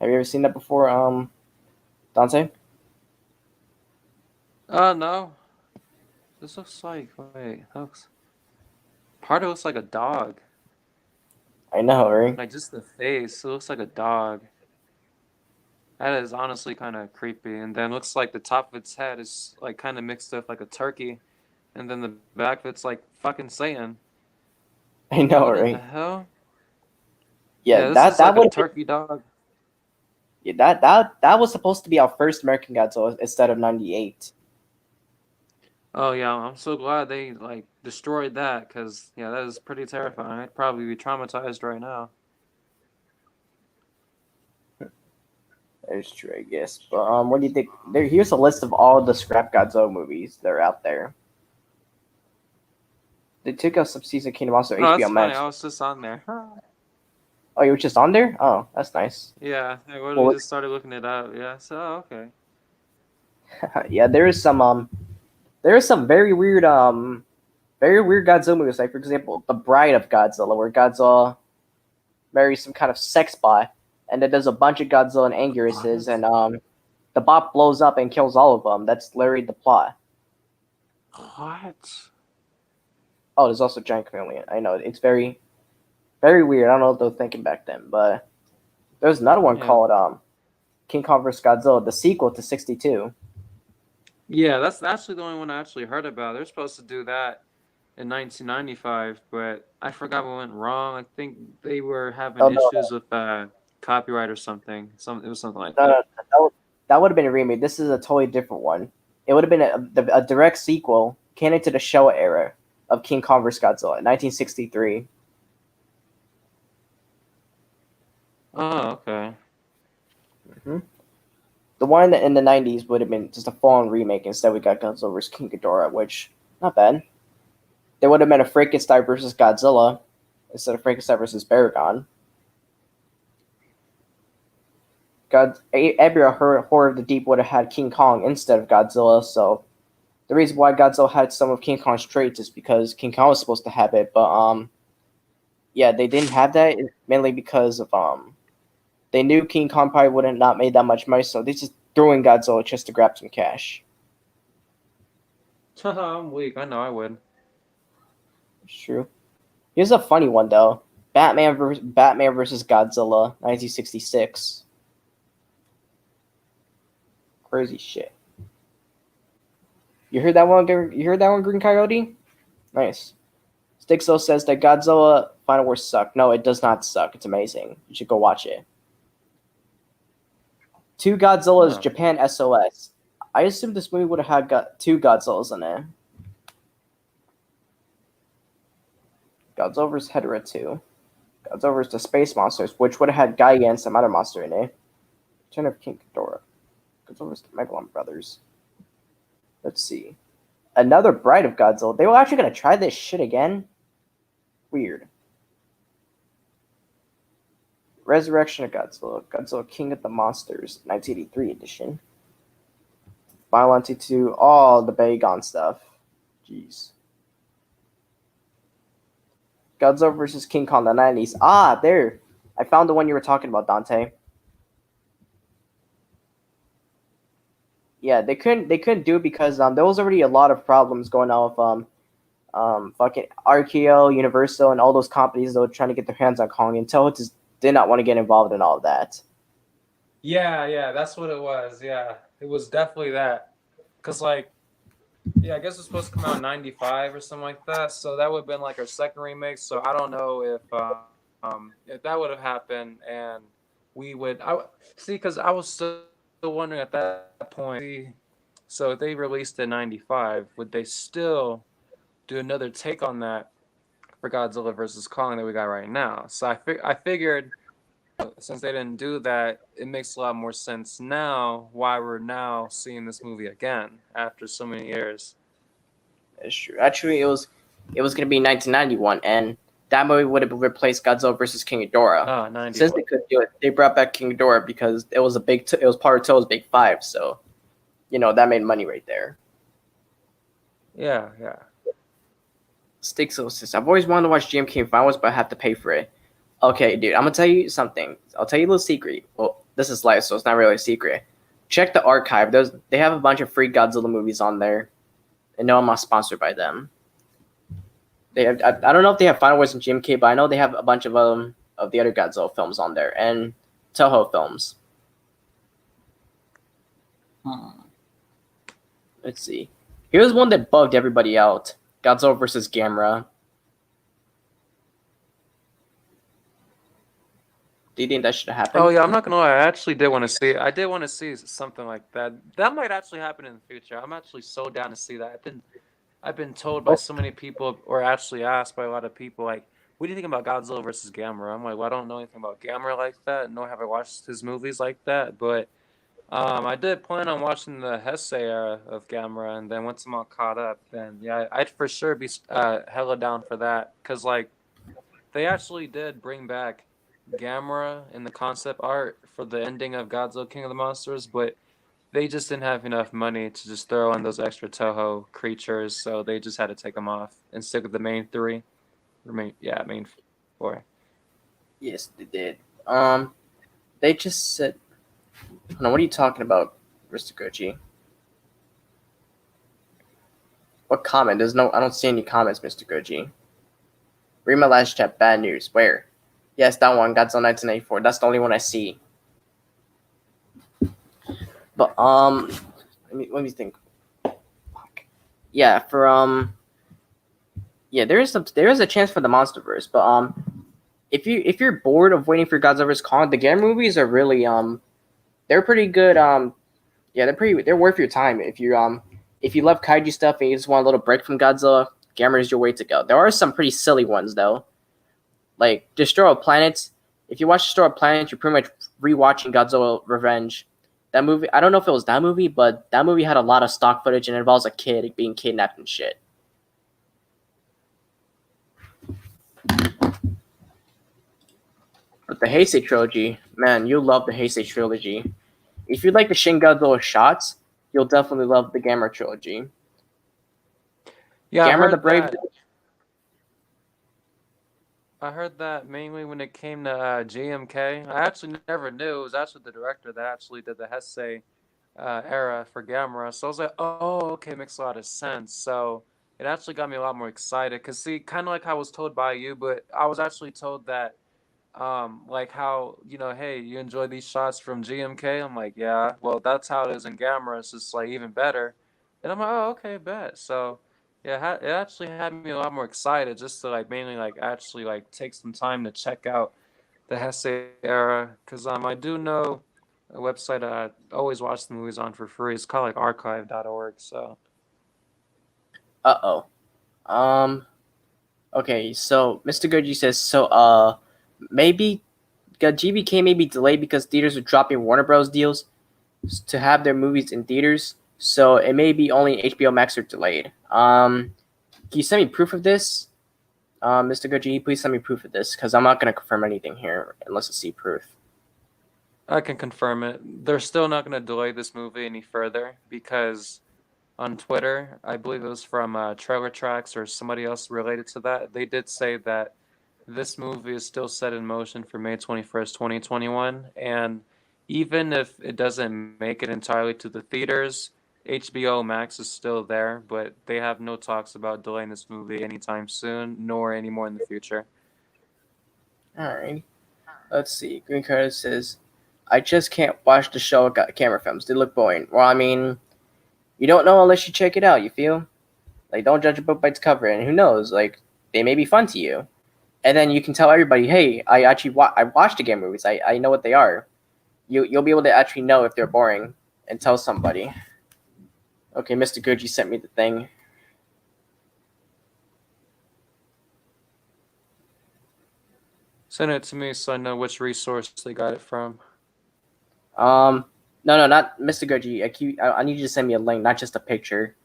Have you ever seen that before, Dante?
no. This looks like wait. That looks part of it looks like a dog.
I know, right?
Like just the face. It looks like a dog. That is honestly kind of creepy. And then looks like the top of its head is like kind of mixed up like a turkey, and then the back of it's like fucking Satan.
I
Like
know,
what in the
right?
hell?
Yeah,
Yeah, this is
that
like a
would have been
turkey dog.
yeah, that was supposed to be our first American Godzilla instead of '98.
Oh yeah, I'm so glad they like destroyed that because yeah, that is pretty terrifying. I'd probably be traumatized right now.
That is true, I guess. But what do you think? Here's a list of all the scrap Godzilla movies that are out there. They took out some season Kingdom Monster
Oh,
HBO
that's funny.
Max.
I was just on there.
Oh, you were just on there? Oh, that's nice.
Yeah, I literally
Well,
just started looking it up. Yeah, so okay.
yeah, there is some very weird Godzilla movies. Like for example, The Bride of Godzilla, where Godzilla marries some kind of sex bot, and then there's a bunch of Godzilla and Anguruses,
What?
and the bot blows up and kills all of them. That's literally the plot.
What?
Oh, there's also Giant Chameleon. I know it's very weird. I don't know what they were thinking back then, but there's another one
Yeah.
called King Kong vs Godzilla, the sequel to '62.
Yeah, that's actually the only one I actually heard about. They're supposed to do that in 1995, but I forgot what went wrong. I think they were having
Oh no,
issues with copyright or something. It was something like
no,
that.
no, that would have been a remake. This is a totally different one. It would have been a direct sequel, canon to the Showa era of King Kong vs Godzilla, 1963.
Oh, okay.
Mm-hmm. The one in the '90s would have been just a full-on remake. Instead, we got Godzilla vs King Ghidorah, which not bad. There would have been a Frankenstein versus Godzilla instead of Frankenstein versus Baragon. Every horror of the deep would have had King Kong instead of Godzilla. So the reason why Godzilla had some of King Kong's traits is because King Kong was supposed to have it, but yeah, they didn't have that mainly because of they knew King Kong probably would have not made that much money, so they just threw in Godzilla just to grab some cash.
I'm weak. I know I would.
It's true. Here's a funny one though: Batman versus Godzilla, 1966. Crazy shit. You heard that one? You heard that one, Green Coyote? Nice. Stixo says that Godzilla Final Wars suck. No, it does not suck. It's amazing. You should go watch it. Two Godzillas,
Huh.
Japan SOS. I assumed this movie would have had two Godzillas in it. Godzilla vs. Hedorah 2. Godzilla vs. the Space Monsters, which would have had Giga and some other monster in it. Return of King Ghidorah. Godzilla vs. the Megalon Brothers. Let's see. Another Bride of Godzilla. They were actually going to try this shit again? Weird. Resurrection of Godzilla. Godzilla King of the Monsters, 1983 edition. Final Fantasy 2, all the Bagon stuff. Jeez. Godzilla versus King Kong, the '90s. Ah, there. I found the one you were talking about, Dante. Yeah, they couldn't do it because there was already a lot of problems going on with fucking RKO, Universal, and all those companies that were trying to get their hands on Kong, and Toho just did not want to get involved in all of that.
Yeah, that's what it was. Yeah, it was definitely that. Cause like, yeah, I guess it's supposed to come out in '95 or something like that. So that would have been like our second remake. So I don't know if that would have happened and we would. See, because I was still wondering at that point. See, so if they released in '95, would they still do another take on that for Godzilla versus Kong that we got right now? So I figured since they didn't do that, it makes a lot more sense now why we're now seeing this movie again after so many years.
That's true. Actually, it was gonna be 1991, and that movie would have replaced Godzilla versus King Ghidorah.
Ah,
Since
91.
they couldn't do it, they brought back King Ghidorah because it was it was part of Toto's Big Five. So that made money right there.
Yeah.
Sticks Assist. I've always wanted to watch GMK Finals, but I have to pay for it. Okay, dude, I'm gonna tell you something. I'll tell you a little secret. Well, this is live, so it's not really a secret. Check the archive. They have a bunch of free Godzilla movies on there, and no, I'm not sponsored by them. They have, I don't know if they have Final Wars and GMK, but I know they have a bunch of the other Godzilla films on there and Toho films. Let's see. Here's one that bugged everybody out: Godzilla versus Gamera. Do you think that should have
Oh
happened?
yeah, I'm not gonna lie. I actually did want to see. I did want to see something like that. That might actually happen in the future. I'm actually so down to see that. I've been told by
Oh,
so many people, or actually asked by a lot of people, like, what do you think about Godzilla versus Gamera? I'm like, well, I don't know anything about Gamera like that, nor have I watched his movies like that. But I did plan on watching the Heisei era of Gamera, and then once I'm all caught up, then yeah, I'd for sure be hella down for that, cause like they actually did bring back Gamera in the concept art for the ending of Godzilla King of the Monsters, but they just didn't have enough money to just throw in those extra Toho creatures, so they just had to take them off and stick with the main three. Main four.
yes, they did. Um, they just said, "No, what are you talking about, Mr. Gucci? What comment? There's no. I don't see any comments, Mr. Gucci. Read my last chat. Bad news. Where? Yes, that one. Godzilla 1984. That's the only one I see. But let me think. Yeah, there is a chance for the MonsterVerse, but if you're bored of waiting for Godzilla vs Kong, the Gamera movies are really they're pretty good. Yeah, they're worth your time if you love kaiju stuff and you just want a little break from Godzilla. Gamera is your way to go. There are some pretty silly ones though, like Destroyer of Planets. If you watch Destroyer of Planets, you're pretty much rewatching Godzilla Revenge. That movie, I don't know if it was that movie, but that movie had a lot of stock footage and it involves a kid being kidnapped and shit. But the Heisei trilogy, man, you'll love the Heisei trilogy. If you like the Shin Godzilla shots, you'll definitely love the Gamera trilogy.
Yeah,
Gamera the Brave.
I heard that mainly when it came to GMK. I actually never knew it was actually the director that actually did the Heisei era for Gamera. So I was like, oh, okay, makes a lot of sense. So it actually got me a lot more excited. Cause see, kind of like I was told by you, but I was actually told that, like how hey, you enjoy these shots from GMK. I'm like, yeah. Well, that's how it is in Gamera. It's just like even better. And I'm like, oh, okay, bet. So yeah, it actually had me a lot more excited just to like mainly like actually like take some time to check out the Heisei era, because I do know a website I always watch the movies on for free. It's called like archive.org. So
Uh oh. Okay, so Mr. Goji says so. Maybe GBK may be delayed because theaters are dropping Warner Bros. Deals to have their movies in theaters. So it may be only HBO Max are delayed. Can you send me proof of this, Mr. Goji? Please send me proof of this because I'm not gonna confirm anything here unless I see proof.
I can confirm it. They're still not going to delay this movie any further because on Twitter, I believe it was from Trailer Tracks or somebody else related to that, they did say that this movie is still set in motion for May 21st, 2021. And even if it doesn't make it entirely to the theaters, HBO Max is still there, but they have no talks about delaying this movie anytime soon, nor anymore in the future.
All right. Let's see. Green Card says I just can't watch the show camera films. They look boring. Well, I mean, you don't know unless you check it out. You feel like don't judge a book by its cover, and who knows? Like they may be fun to you, and then you can tell everybody, hey, I actually I watched the game movies. I know what they are. You'll be able to actually know if they're boring and tell somebody. Okay, Mr. Gucci sent me the thing.
Send it to me so I know which resource they got it from.
Um, no, not Mr. Gucci. I need you to send me a link, not just a picture.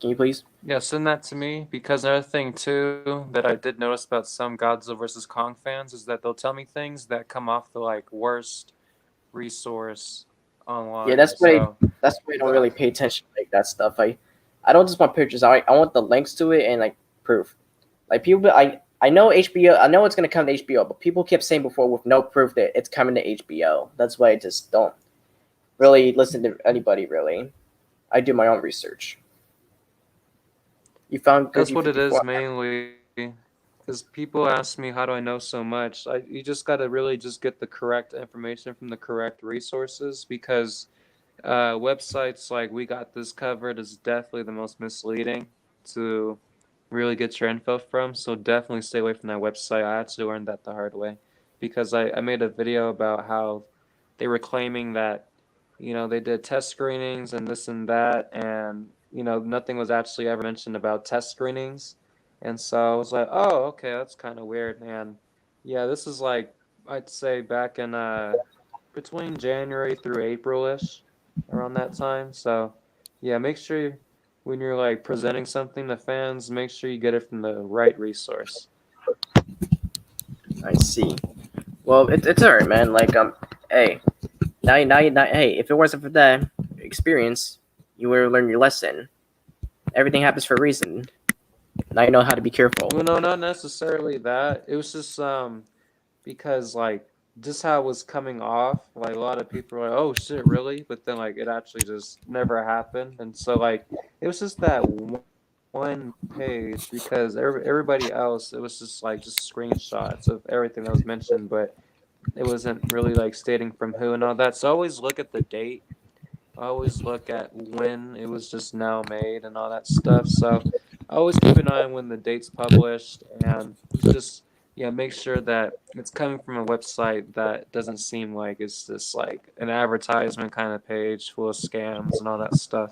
Can you please?
Yeah, send that to me because another thing too that I did notice about some Godzilla versus Kong fans is that they'll tell me things that come off the like worst resource
Yeah,
online. So
that's why I don't really pay attention to like that stuff. I don't just want pictures. I want the links to it and like proof. Like people, I know HBO. I know it's gonna come to HBO, but people kept saying before with no proof that it's coming to HBO. That's why I just don't really listen to anybody. Really, I do my own research. You found
that's
Goji
what it
54.
is mainly. Because people ask me, how do I know so much? You just got to really just get the correct information from the correct resources because websites like We Got This Covered is definitely the most misleading to really get your info from. So definitely stay away from that website. I actually learned that the hard way because I made a video about how they were claiming that, they did test screenings and this and that. And, nothing was actually ever mentioned about test screenings. And so I was like, oh, okay, that's kind of weird. And yeah, this is like, I'd say back in between January through April-ish, around that time. So yeah, make sure when you're like presenting something to fans, make sure you get it from the right resource.
I see. Well, it's alright, man. Like hey, hey, if it wasn't for that experience, you would have learned your lesson. Everything happens for a reason. Now you know how to be careful.
Well, no, not necessarily that. It was just because like just how it was coming off, like a lot of people were like, "Oh shit, really?" But then like it actually just never happened, and so like it was just that one page because everybody else it was just like just screenshots of everything that was mentioned, but it wasn't really like stating from who and all that. So always look at the date. I always look at when it was just now made and all that stuff. So I always keep an eye on when the date's published and just yeah, make sure that it's coming from a website that doesn't seem like it's just like an advertisement kind of page full of scams and all that stuff.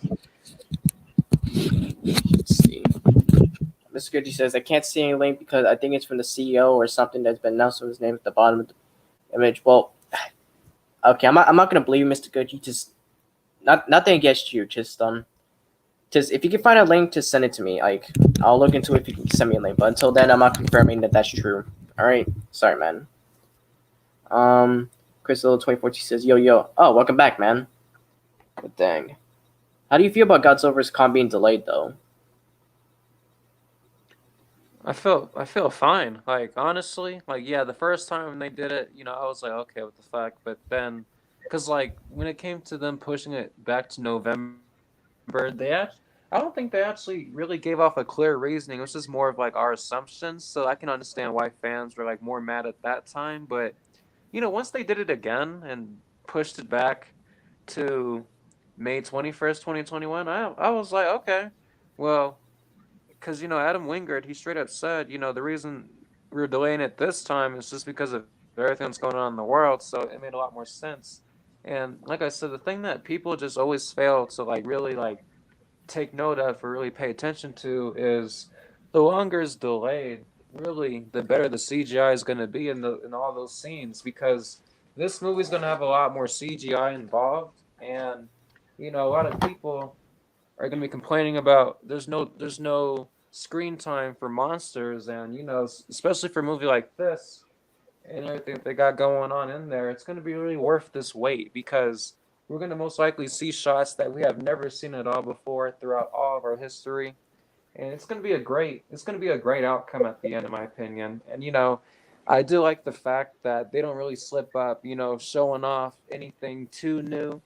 Let's see. Mr. Gucci says I can't see any link because I think it's from the CEO or something that's been announced with his name at the bottom of the image. Well, okay, I'm not gonna believe you, Mr. Gucci. Just nothing against you. Just if you can find a link, just send it to me. Like I'll look into it if you can send me a link. But until then, I'm not confirming that that's true. All right, sorry, man. Crystal 2014 says, yo. Oh, welcome back, man. Good dang. How do you feel about Godzilla vs. Kong being delayed, though?
I feel fine. Like honestly, like yeah, the first time when they did it, I was like, okay, what the fuck? But then, cause like when it came to them pushing it back to November, I don't think they actually really gave off a clear reasoning. It was just more of like our assumptions. So I can understand why fans were like more mad at that time. But once they did it again and pushed it back to May 21st, 2021, I was like, okay, well, because Adam Wingard, he straight up said, the reason we're delaying it this time is just because of everything that's going on in the world. So it made a lot more sense. And like I said, the thing that people just always fail to like really like take note of or really pay attention to is the longer it's delayed, really the better the CGI is going to be in all those scenes because this movie's going to have a lot more CGI involved, and a lot of people are going to be complaining about there's no screen time for monsters, and especially for a movie like this and everything that they got going on in there, it's going to be really worth this wait because we're going to most likely see shots that we have never seen at all before throughout all of our history, and it's going to be a great outcome at the end, in my opinion. And I do like the fact that they don't really slip up, showing off anything too new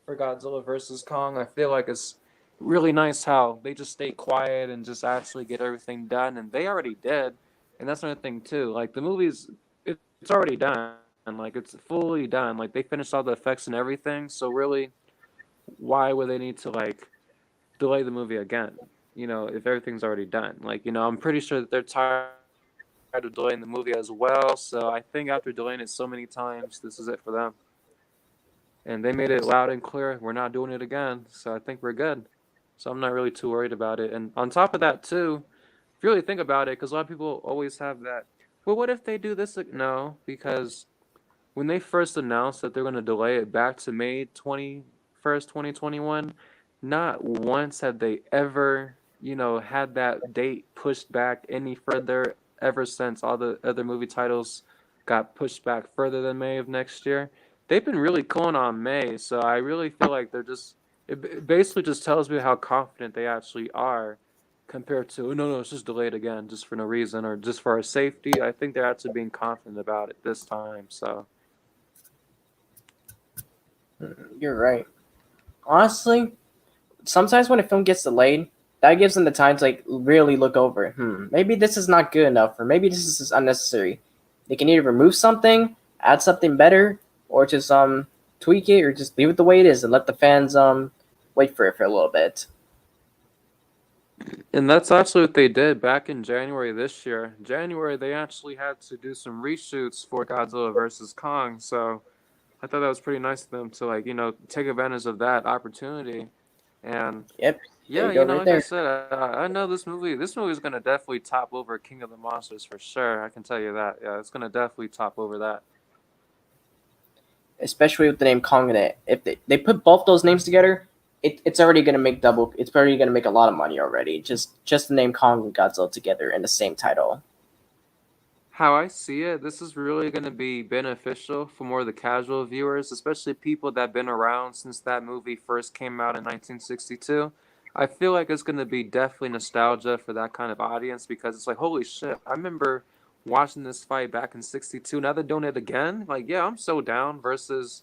for Godzilla versus Kong. I feel like it's really nice how they just stay quiet and just actually get everything done, and they already did. And that's another thing too. Like the movie's, it's already done. Like it's fully done. Like they finished all the effects and everything. So really, why would they need to like delay the movie again? If everything's already done. Like I'm pretty sure that they're tired of delaying the movie as well. So I think after delaying it so many times, this is it for them. And they made it loud and clear. We're not doing it again. So I think we're good. So I'm not really too worried about it. And on top of that too, if you really think about it, because a lot of people always have that. Well, what if they do this? No, because when they first announced that they're going to delay it back to May 21st, 2021, not once have they ever, had that date pushed back any further ever since all the other movie titles got pushed back further than May of next year. They've been really cool on May, so I really feel like it basically just tells me how confident they actually are compared to, "Oh, no, it's just delayed again, just for no reason or just for our safety." I think they're actually being confident about it this time, so.
You're right. Honestly, sometimes when a film gets delayed, that gives them the time to like really look over. Maybe this is not good enough, or maybe this is unnecessary. They can either remove something, add something better, or just tweak it, or just leave it the way it is and let the fans wait for it for a little bit.
And that's actually what they did back in January this year. January, they actually had to do some reshoots for Godzilla versus Kong. So I thought that was pretty nice of them to like, take advantage of that opportunity. And
Yep, there
yeah,
you go, right
like I
there.
said, I know this movie. This movie is gonna definitely top over King of the Monsters for sure. I can tell you that. Yeah, it's gonna definitely top over that.
Especially with the name Kong in it. If they put both those names together, it's already gonna make double. It's already gonna make a lot of money already. Just the name Kong and Godzilla together in the same title.
How I see it, this is really going to be beneficial for more of the casual viewers, especially people that have been around since that movie first came out in 1962. I feel like it's going to be definitely nostalgia for that kind of audience because it's like, holy shit, I remember watching this fight back in 62. Now they're doing it again. Like, yeah, I'm so down versus,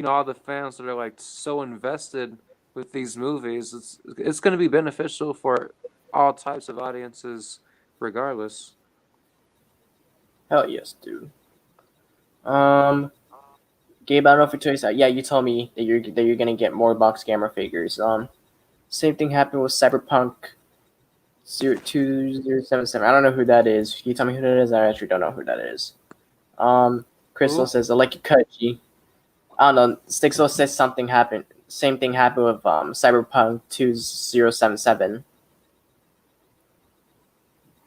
all the fans that are like so invested with these movies. It's going to be beneficial for all types of audiences regardless.
Hell yes, dude. Um, Gabe, I don't know if you told you. Yeah, you told me that you're gonna get more box gamma figures. Same thing happened with Cyberpunk 02077. I don't know who that is. Can you tell me who that is? I actually don't know who that is. Crystal
Who?
says I like your cut, G. I don't know. Stixel says something happened. Same thing happened with Cyberpunk 2077.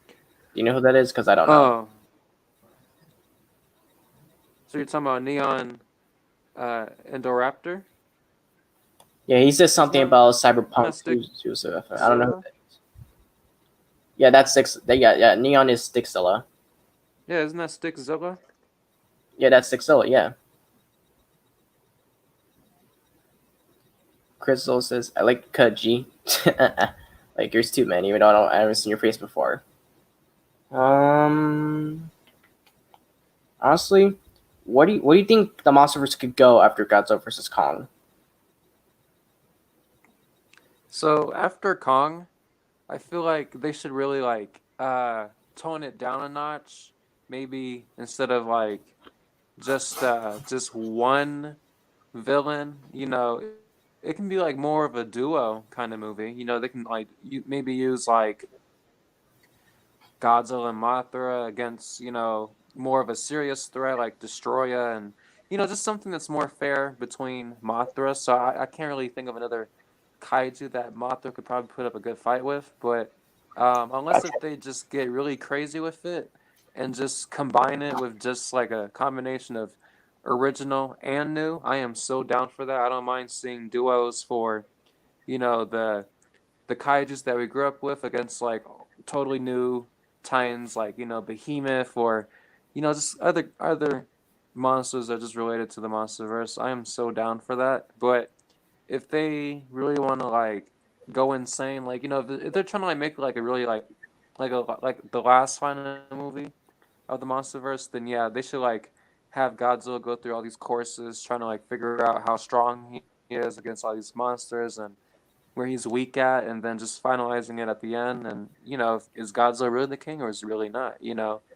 Do you know who that is? Because I don't know.
Oh, so you're talking about Neon Indoraptor?
Yeah, he says
Isn't
something
that
about
Stick
Cyberpunk 2077. I don't know who
Zilla?
that is. Yeah, that's Stix. Yeah, Neon is Stixilla.
Yeah, isn't that Stick Zilla?
Yeah, that's Stixilla. Yeah. Crystal says I like cut, G. Like yours too, man. Even though I haven't seen your face before. Um, Honestly, what do you think the MonsterVerse could go after Godzilla versus Kong?
So after Kong, I feel like they should really like tone it down a notch. Maybe instead of like just one villain, it can be like more of a duo kind of movie. They can like maybe use like Godzilla and Mothra against, more of a serious threat like Destroya and, just something that's more fair between Mothra. So I can't really think of another kaiju that Mothra could probably put up a good fight with. But unless
Gotcha.
if they just get really crazy with it and just combine it with just like a combination of original and new, I am so down for that. I don't mind seeing duos for, the kaijus that we grew up with against like totally new titans like Behemoth or just other monsters that are just related to the MonsterVerse. I am so down for that. But if they really want to like go insane, like if they're trying to like make like a really like the last final movie of the MonsterVerse, then yeah, they should like have Godzilla go through all these courses trying to like figure out how strong he is against all these monsters and where he's weak at, and then just finalizing it at the end. And is Godzilla really the king or is he really not?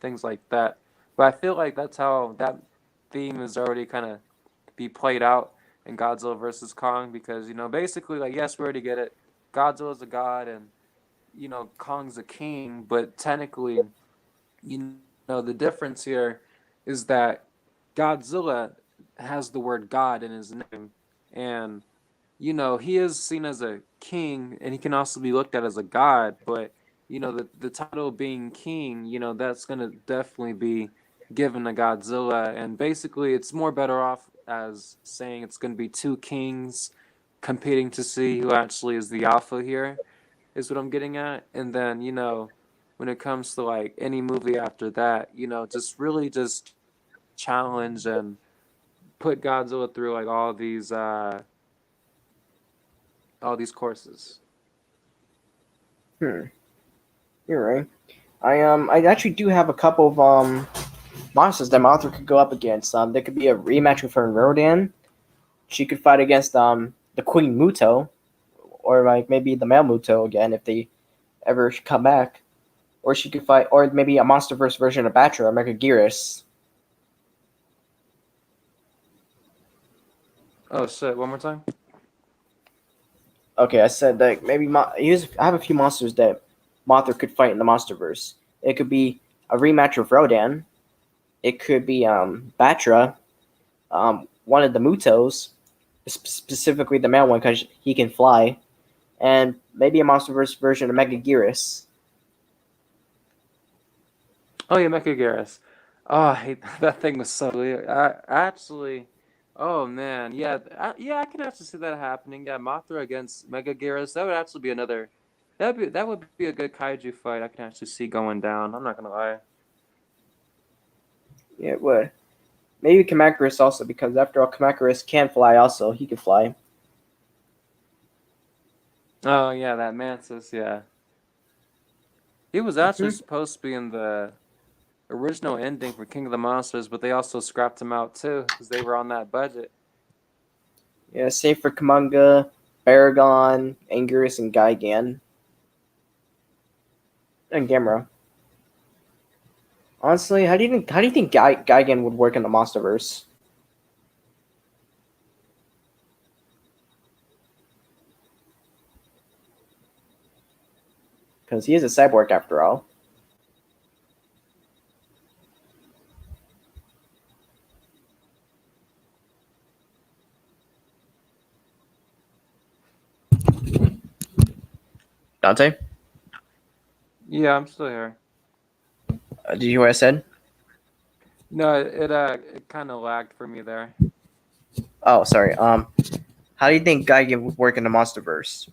Things like that. But I feel like that's how that theme is already kind of be played out in Godzilla versus Kong because basically like yes we already get it. Godzilla's a god and Kong's a king, but technically the difference here is that Godzilla has the word God in his name, and he is seen as a king, and he can also be looked at as a god. But the title being king, that's gonna definitely be given to Godzilla, and basically, it's more better off as saying it's gonna be two kings competing to see who actually is the alpha here. Is what I'm getting at, and then when it comes to like any movie after that, just really just challenge and put Godzilla through like all these courses.
Hmm, you're right. I actually do have a couple of monsters that Mothra could go up against. There could be a rematch with her and Rodan. She could fight against the Queen Muto, or like maybe the male Muto again if they ever come back. Or she could fight, or maybe a MonsterVerse version of Batra, Mechagodzilla.
Oh shit! One more time.
Okay, I said that maybe I have a few monsters that Mothra could fight in the MonsterVerse. It could be a rematch with Rodan. It could be Batra, one of the Mutos, specifically the male one because he can fly, and maybe a MonsterVerse version of Mechagodzilla.
Oh yeah, Mechagodzilla. Oh, I hate that thing was so weird. I actually, oh man, yeah, yeah, I can actually see that happening. Yeah, Mothra against Mechagodzilla. That would actually be another. That would be a good kaiju fight. I can actually see going down. I'm not gonna lie.
Yeah, it would. Maybe Kamacuras also, because after all, Kamacuras can fly also. He can fly.
Oh yeah, that Mantis. Yeah, he was actually
Hmm.
supposed to be in the original ending for King of the Monsters, but they also scrapped him out too because they were on that budget.
Yeah, save for Kamunga, Baragon, Anguirus, and Gigan. And Gamera. Honestly, how do you think Gigan would work in the MonsterVerse? Because he is a cyborg after all. Dante,
Yeah, I'm still here.
did you hear what I said?
No, it kind of lagged for me there.
Oh, sorry. How do you think Gigan would work in the MonsterVerse?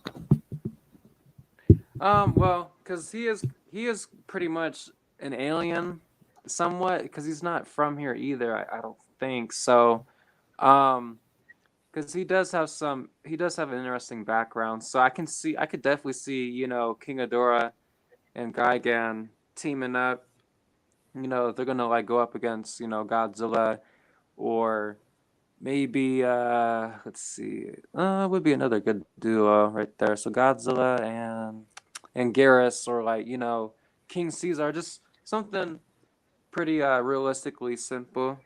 Well, because he is pretty much an alien, somewhat, because he's not from here either. I don't think so. Um, because he does have an interesting background. So I could definitely see King Ghidorah and Gigan teaming up. They're gonna like go up against Godzilla or maybe let's see. Would be another good duo right there. So Godzilla and Garrus or like, King Caesar, just something pretty realistically simple.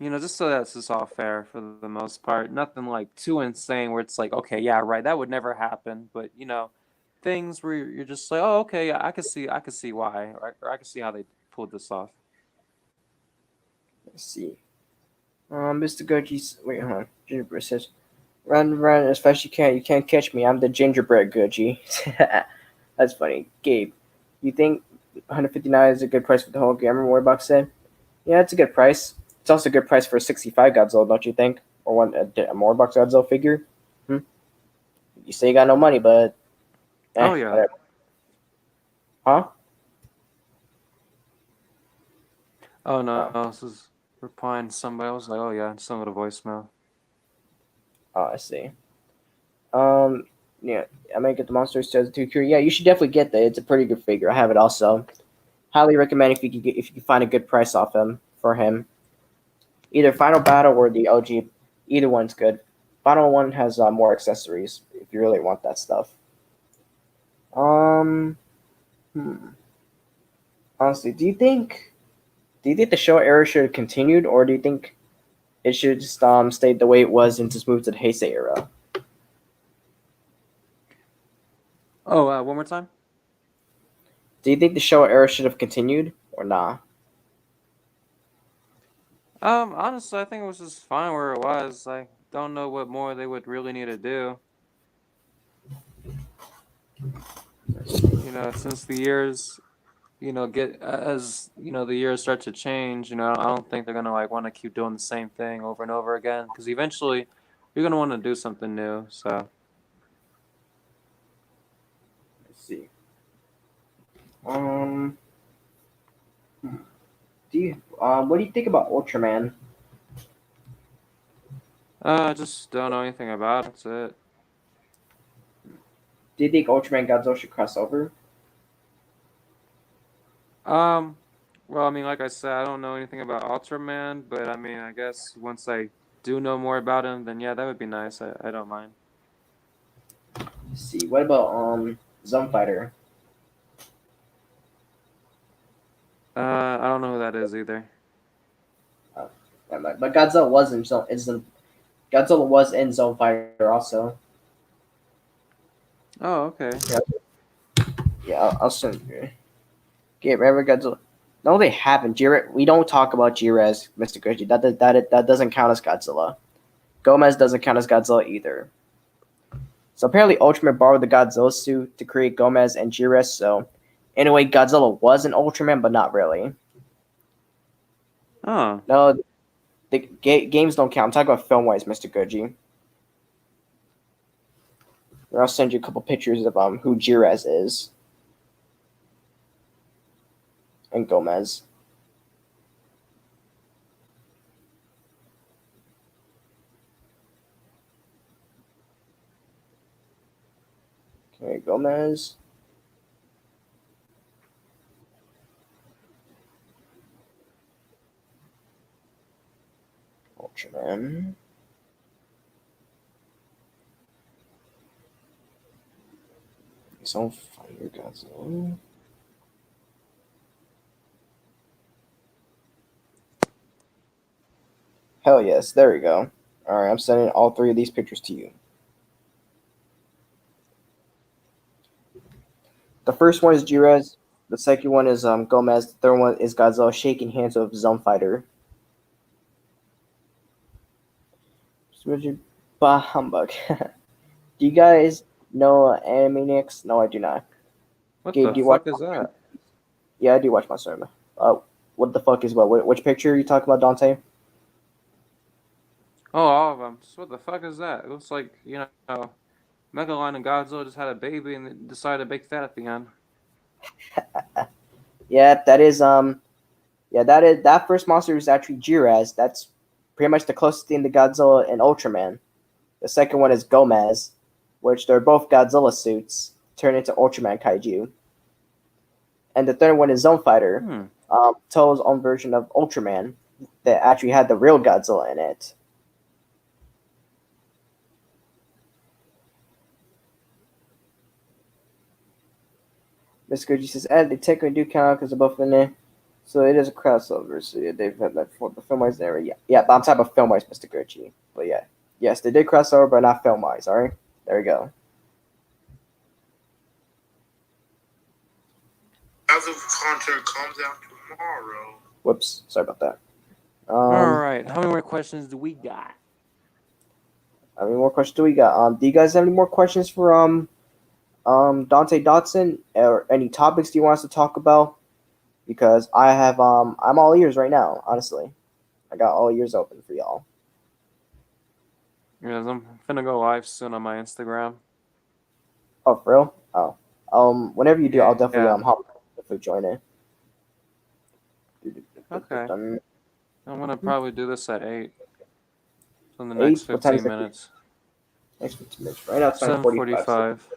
Just so that's just all fair for the most part. Nothing like too insane where it's like, okay, yeah, right, that would never happen. But things where you're just like, oh, okay, yeah, I could see why, or I could see how they pulled this off.
Let's see. Mr. Goji's wait, hold on. Gingerbread says, "Run, run as fast as you can. You can't catch me. I'm the gingerbread Goji." That's funny. Gabe, you think 159 is a good price for the whole Gamma Warbucks said? Yeah, it's a good price. It's also a good price for a 65 Godzilla, don't you think? Or a Warbucks Godzilla figure? Hmm? You say you got no money, but
Oh yeah.
whatever. Huh?
Oh
Oh,
no, this is replying to somebody. I was like, oh yeah, some of the voicemail.
oh, I see. Um, yeah, I might get the Monsters 2002 Cure. Yeah, you should definitely get that. It's a pretty good figure. I have it also. Highly recommend if you can find a good price off him for him. Either Final Battle or the OG. Either one's good. Final one has more accessories if you really want that stuff. Um, hmm. Honestly, do you think the show era should have continued, or do you think it should just stay the way it was and just move to the Heisei era?
Oh, one more time.
Do you think the show era should have continued or nah?
Honestly, I think it was just fine where it was. I don't know what more they would really need to do. Since the years, get as the years start to change. I don't think they're gonna like want to keep doing the same thing over and over again because eventually you're gonna want to do something new. So,
Let's see. Um, what do you think about Ultraman?
I just don't know anything about it. That's it.
Do you think Ultraman Godzilla should cross over?
Um, well, I mean, like I said, I don't know anything about Ultraman, but I mean, I guess once I do know more about him, then yeah, that would be nice. I don't mind.
Let's see. What about Zone Fighter?
I don't know who that is either.
Uh, but Godzilla was in Godzilla was in Zone Fighter also.
Oh, okay.
Yeah, yeah. I'll send you. Okay, remember Godzilla? No, they haven't. We don't talk about Jira as Mr. Gucci. That doesn't count as Godzilla. Gomez doesn't count as Godzilla either. So apparently Ultraman borrowed the Godzilla suit to create Gomez and Jira. So in a way, Godzilla was an Ultraman, but not really.
Oh,
No, the games don't count. I'm talking about film wise, Mr. Goji. I'll send you a couple pictures of who Jirez is and Gomez. Okay, Gomez. Ultraman. He's on fire, Godzilla. Hell yes, there we go. Alright, I'm sending all three of these pictures to you. The first one is Jirez. The second one is Gomez. The third one is Godzilla shaking hands with Zone Fighter. Bah humbug. Do you guys know Animaniacs? No, I do not.
what
Okay,
the
do you watch?
fuck is that?
Yeah, I do watch my cinema. What the fuck is what? Which picture are you talking about, Dante?
Oh, all of them. So what the fuck is that? It looks like Megalon and Godzilla just had a baby and they decided to bake that at the end.
Yeah, that first monster is actually Jiraz. That's pretty much the closest thing to Godzilla and Ultraman. The second one is Gomez, which they're both Godzilla suits turned into Ultraman Kaiju. And the third one is Zone Fighter,
Hmm.
Toa's own version of Ultraman that actually had the real Godzilla in it. Miss Gucci says, they technically do count because they're both in there. So it is a crossover. So yeah, they've had that for the film wise there. Yeah, but I'm talking about film wise, Mr. Gucci. But yeah, yes, they did cross over, but not film wise. All right, there we go.
As of content comes out tomorrow.
Whoops, sorry about that.
All right. How many more questions do we got?
How many more questions do we got? Do you guys have any more questions for Dante Dotson, or any topics do you want us to talk about? Because I'm all ears right now. Honestly, I got all ears open for y'all.
Yes, I'm finna go live soon on my Instagram.
Oh, for real? Oh, whenever you do, I'll definitely
Yeah.
definitely join it.
Okay. I'm gonna probably do this at 8. So in the
8.
next
What time is
15
it?
minutes.
Next 15 minutes. Right now it's 9:45. So
7:45.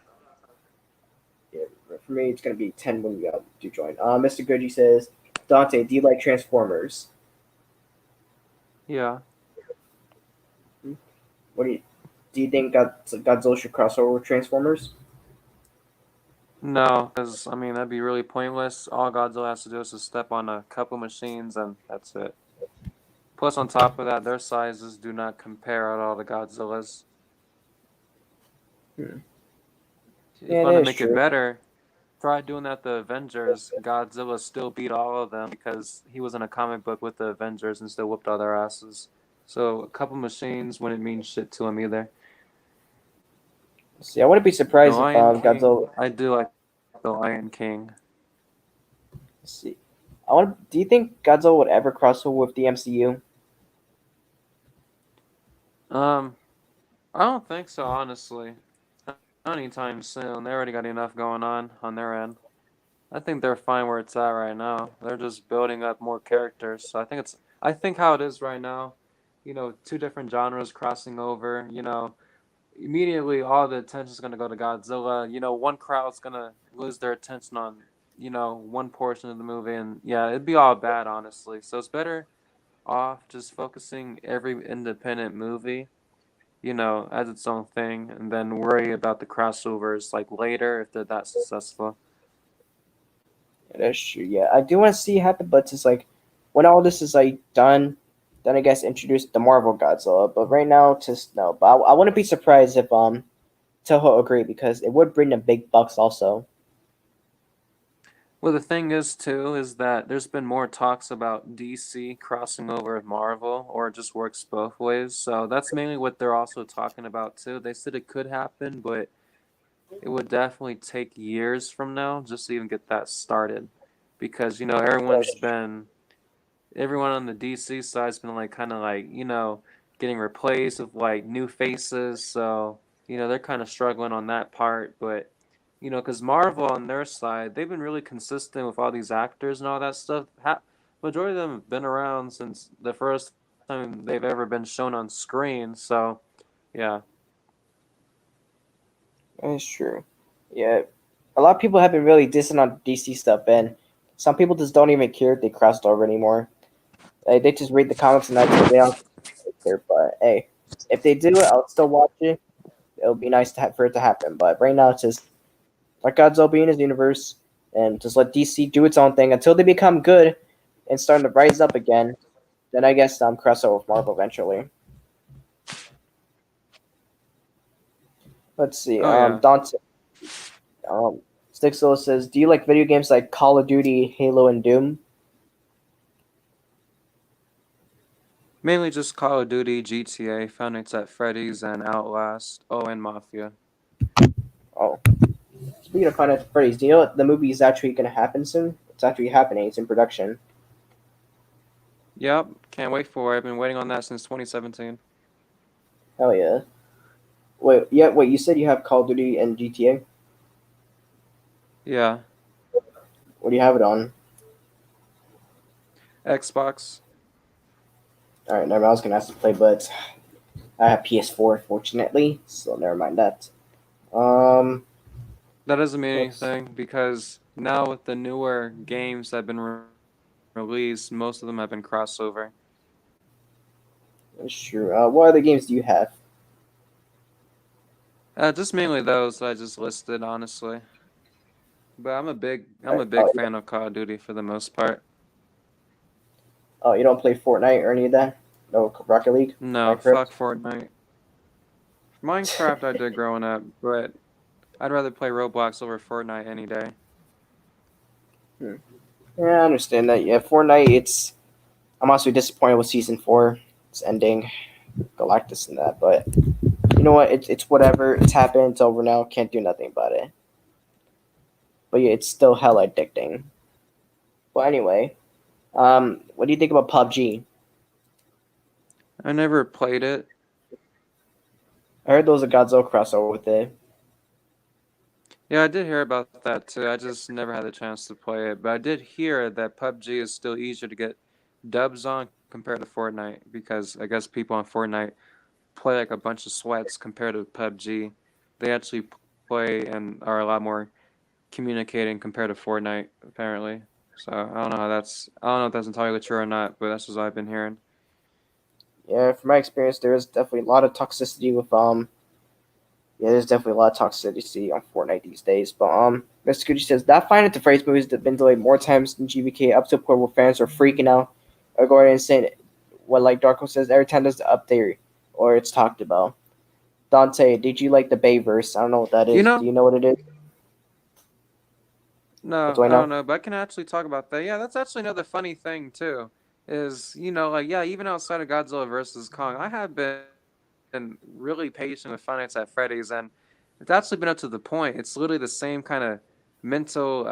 yeah, for me it's gonna be 10 when you do join. Mr. Goodgie says, Dante, do you like Transformers?
Yeah.
What do you think Godzilla should cross over with Transformers?
No, because I mean that'd be really pointless. All Godzilla has to do is just step on a couple machines, and that's it. Plus, on top of that, their sizes do not compare at all to Godzilla's.
Hmm.
If you
Yeah,
want to
that is
make it
true.
better, try doing that the Avengers. Godzilla still beat all of them because he was in a comic book with the Avengers and still whooped all their asses. So a couple machines wouldn't mean shit to him either.
See, I wouldn't be
The
surprised if
Lion King,
Godzilla.
I do like the Lion King.
Let's see, I want. Do you think Godzilla would ever cross over with the MCU?
Um, I don't think so, honestly. Not anytime soon. They already got enough going on their end. I think they're fine where it's at right now. They're just building up more characters. So I think how it is right now, two different genres crossing over, immediately all the attention's gonna go to Godzilla. One crowd's gonna lose their attention on, one portion of the movie and yeah, it'd be all bad honestly. So it's better off just focusing every independent movie, as its own thing and then worry about the crossovers like later if they're that successful.
Yeah, that's true. Yeah, I do want to see it happen, but it's like when all this is like done, then I guess introduce the Marvel Godzilla. But right now, just no. But I wouldn't be surprised if Toho agree because it would bring them big bucks also.
Well, the thing is, too, is that there's been more talks about DC crossing over with Marvel, or it just works both ways. So that's mainly what they're also talking about, too. They said it could happen, but it would definitely take years from now just to even get that started. Because, everyone on the DC side's been, like, kind of like, getting replaced with, like, new faces. So, they're kind of struggling on that part, but because Marvel on their side, they've been really consistent with all these actors and all that stuff. Majority of them have been around since the first time they've ever been shown on screen. So, yeah.
That's true. Yeah, a lot of people have been really dissing on DC stuff, and some people just don't even care if they crossed over anymore. Like, they just read the comics and that's it. They don't care. But hey, if they do it, I'll still watch it. It'll be nice to have for it to happen. But right now, it's just let Godzilla be in his universe and just let DC do its own thing until they become good and starting to rise up again. Then I guess crossover with Marvel eventually. Let's see.
Oh, yeah.
Dante. Stixel says, "Do you like video games like Call of Duty, Halo, and Doom?"
Mainly just Call of Duty, GTA, Five Nights at Freddy's, and Outlast. Oh, and Mafia.
Oh, speaking of Final Freddy's, do you know what the movie is actually going to happen soon? It's actually happening. It's in production.
Yep. Can't wait for it. I've been waiting on that since 2017.
Hell yeah! Wait, yeah, wait. You said you have Call of Duty and GTA.
Yeah.
What do you have it on?
Xbox.
All right, never mind. I was gonna ask to play, but I have PS4, fortunately, so never mind that. Um,
That doesn't mean
let's.
anything because now with the newer games that have been released, most of them have been crossover.
That's true. What other games do you have?
Just mainly those I just listed, honestly. But
All
I'm a
right.
big fan of Call of Duty for the most part.
You don't play Fortnite or any of that? No Rocket League,
No,
Minecraft.
fuck Fortnite. Minecraft I did growing up, but I'd rather play Roblox over Fortnite any day.
Hmm. Yeah, I understand that. Yeah, Fortnite. I'm also disappointed with season 4. It's ending. Galactus and that, but you know what? It's whatever. It's happened. It's over now. Can't do nothing about it. But yeah, it's still hella addicting. Well, anyway, what do you think about PUBG?
I never played it.
I heard there was a Godzilla crossover with it.
Yeah, I did hear about that too. I just never had the chance to play it. But I did hear that PUBG is still easier to get dubs on compared to Fortnite because I guess people on Fortnite play like a bunch of sweats compared to PUBG. They actually play and are a lot more communicating compared to Fortnite, apparently. So I don't know if that's entirely true or not, but that's what I've been hearing.
Yeah, from my experience, there is definitely a lot of toxicity with Yeah, there's definitely a lot of toxicity on Fortnite these days. But Mr. Gucci says that Final Fantasy movies have been delayed more times than GVK, up to a point where fans are freaking out or going insane. What like Darko says, every time there's an update or it's talked about. Dante, did you like the Bayverse? I don't know what that
You
is. Do
know?
you know what it is? What
No,
do I
I don't
know?
know, but I can actually talk about that. Yeah, that's actually another funny thing too. Is like yeah, even outside of Godzilla versus Kong, I have been really patient with Five Nights at Freddy's, and it's actually been up to the point. It's literally the same kind of mental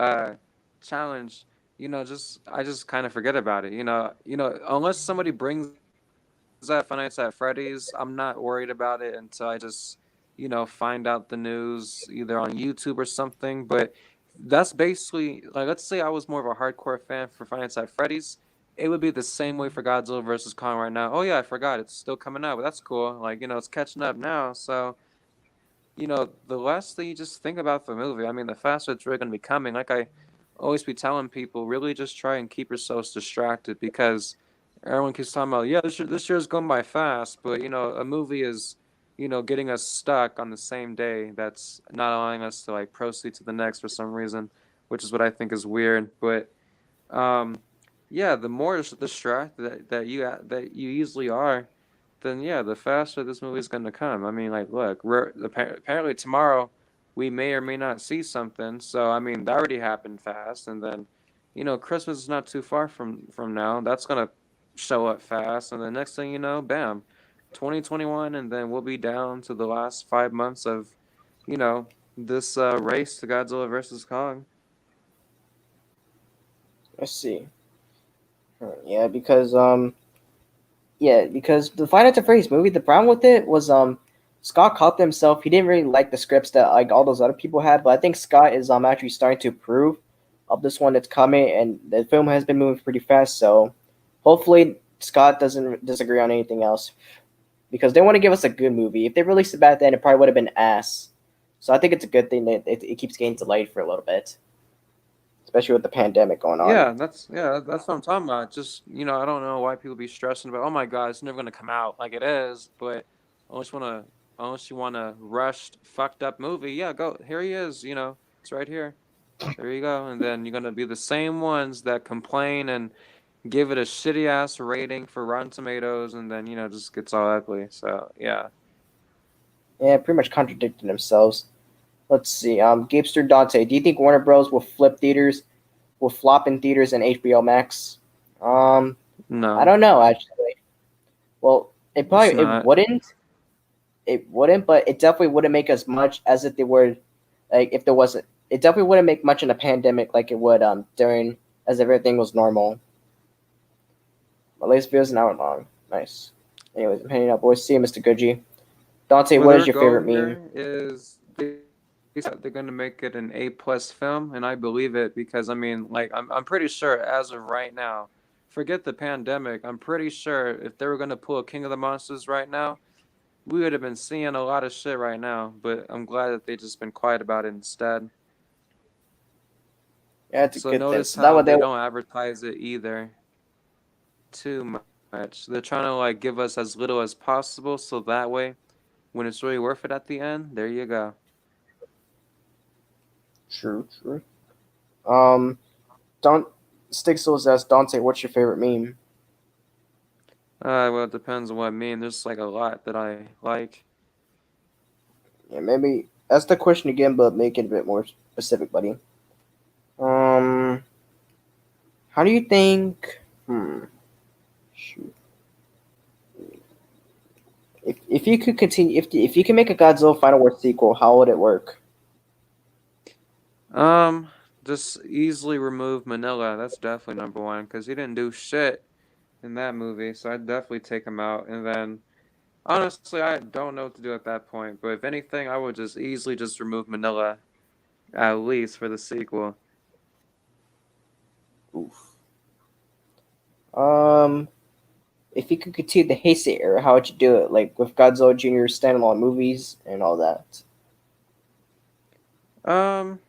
challenge. I just kind of forget about it. Unless somebody brings up Five Nights at Freddy's, I'm not worried about it until I just find out the news either on YouTube or something. But that's basically like, let's say I was more of a hardcore fan for Five Nights at Freddy's, it would be the same way for Godzilla versus Kong right now. Oh yeah, I forgot it's still coming out, but that's cool. Like it's catching up now. So the less that you just think about the movie, I mean, the faster it's really going to be coming. Like I always be telling people, really just try and keep yourselves distracted because everyone keeps talking about, yeah, this year's going by fast, but a movie is, getting us stuck on the same day. That's not allowing us to like proceed to the next for some reason, which is what I think is weird. But um, yeah, the more distracted that you easily are, then yeah, the faster this movie is going to come. I mean, like, look, apparently tomorrow we may or may not see something. So I mean, that already happened fast, and then Christmas is not too far from now. That's gonna show up fast, and the next thing you know, bam, 2021, and then we'll be down to the last 5 months of this race to Godzilla versus Kong.
Let's see. Yeah, because the Final Fantasy movie, the problem with it was Scott caught himself. He didn't really like the scripts that like all those other people had, but I think Scott is actually starting to approve of this one that's coming, and the film has been moving pretty fast. So hopefully Scott doesn't disagree on anything else because they want to give us a good movie. If they released it back then, it probably would have been ass. So I think it's a good thing that it keeps getting delayed for a little bit, especially with the pandemic going on.
Yeah, that's what I'm talking about. Just I don't know why people be stressing about. Oh my God, it's never gonna come out like it is. But unless you wanna, unless you want a rushed, fucked up movie, yeah, go. Here he is. It's right here. There you go. And then you're gonna be the same ones that complain and give it a shitty ass rating for Rotten Tomatoes, and then just gets all ugly. So yeah.
Yeah, pretty much contradicting themselves. Let's see. Gapester Dante, do you think Warner Bros. Will flop in theaters and HBO Max? Um, I
No,
don't know actually. Well,
it's not.
it wouldn't, but it definitely wouldn't make as much as if they were, like if there wasn't. It definitely wouldn't make much in a pandemic like it would during as if everything was normal. My latest video is an hour long. Nice. Anyways, I'm hanging up, boys. See you, Mr. Goodgie. Dante,
Well,
what is
their
your
goal
favorite meme?
here is they said they're going to make it an A+ film, and I believe it because I mean, like, I'm pretty sure as of right now, forget the pandemic. I'm pretty sure if they were going to pull a King of the Monsters right now, we would have been seeing a lot of shit right now. But I'm glad that they just been quiet about it instead.
Yeah, it's a
So
good thing.
notice
So that
how
what they
they don't advertise it either too much. They're trying to like give us as little as possible, so that way, when it's really worth it at the end, there you go.
true. Um, Don Stixels asks Dante, what's your favorite meme?
Well, it depends on what I mean. There's like a lot that I like.
Yeah, maybe ask the question again, but make it a bit more specific, buddy. Um, how do you think? Shoot. If you could continue, if you can make a Godzilla Final War sequel, how would it work?
Um, just easily remove Manila. That's definitely number one because he didn't do shit in that movie. So I'd definitely take him out. And then honestly, I don't know what to do at that point. But if anything, I would just easily just remove Manila at least for the sequel.
Oof. Um, if you could continue the Heisei era, how would you do it? Like with Godzilla Jr. standalone movies and all that.
Um,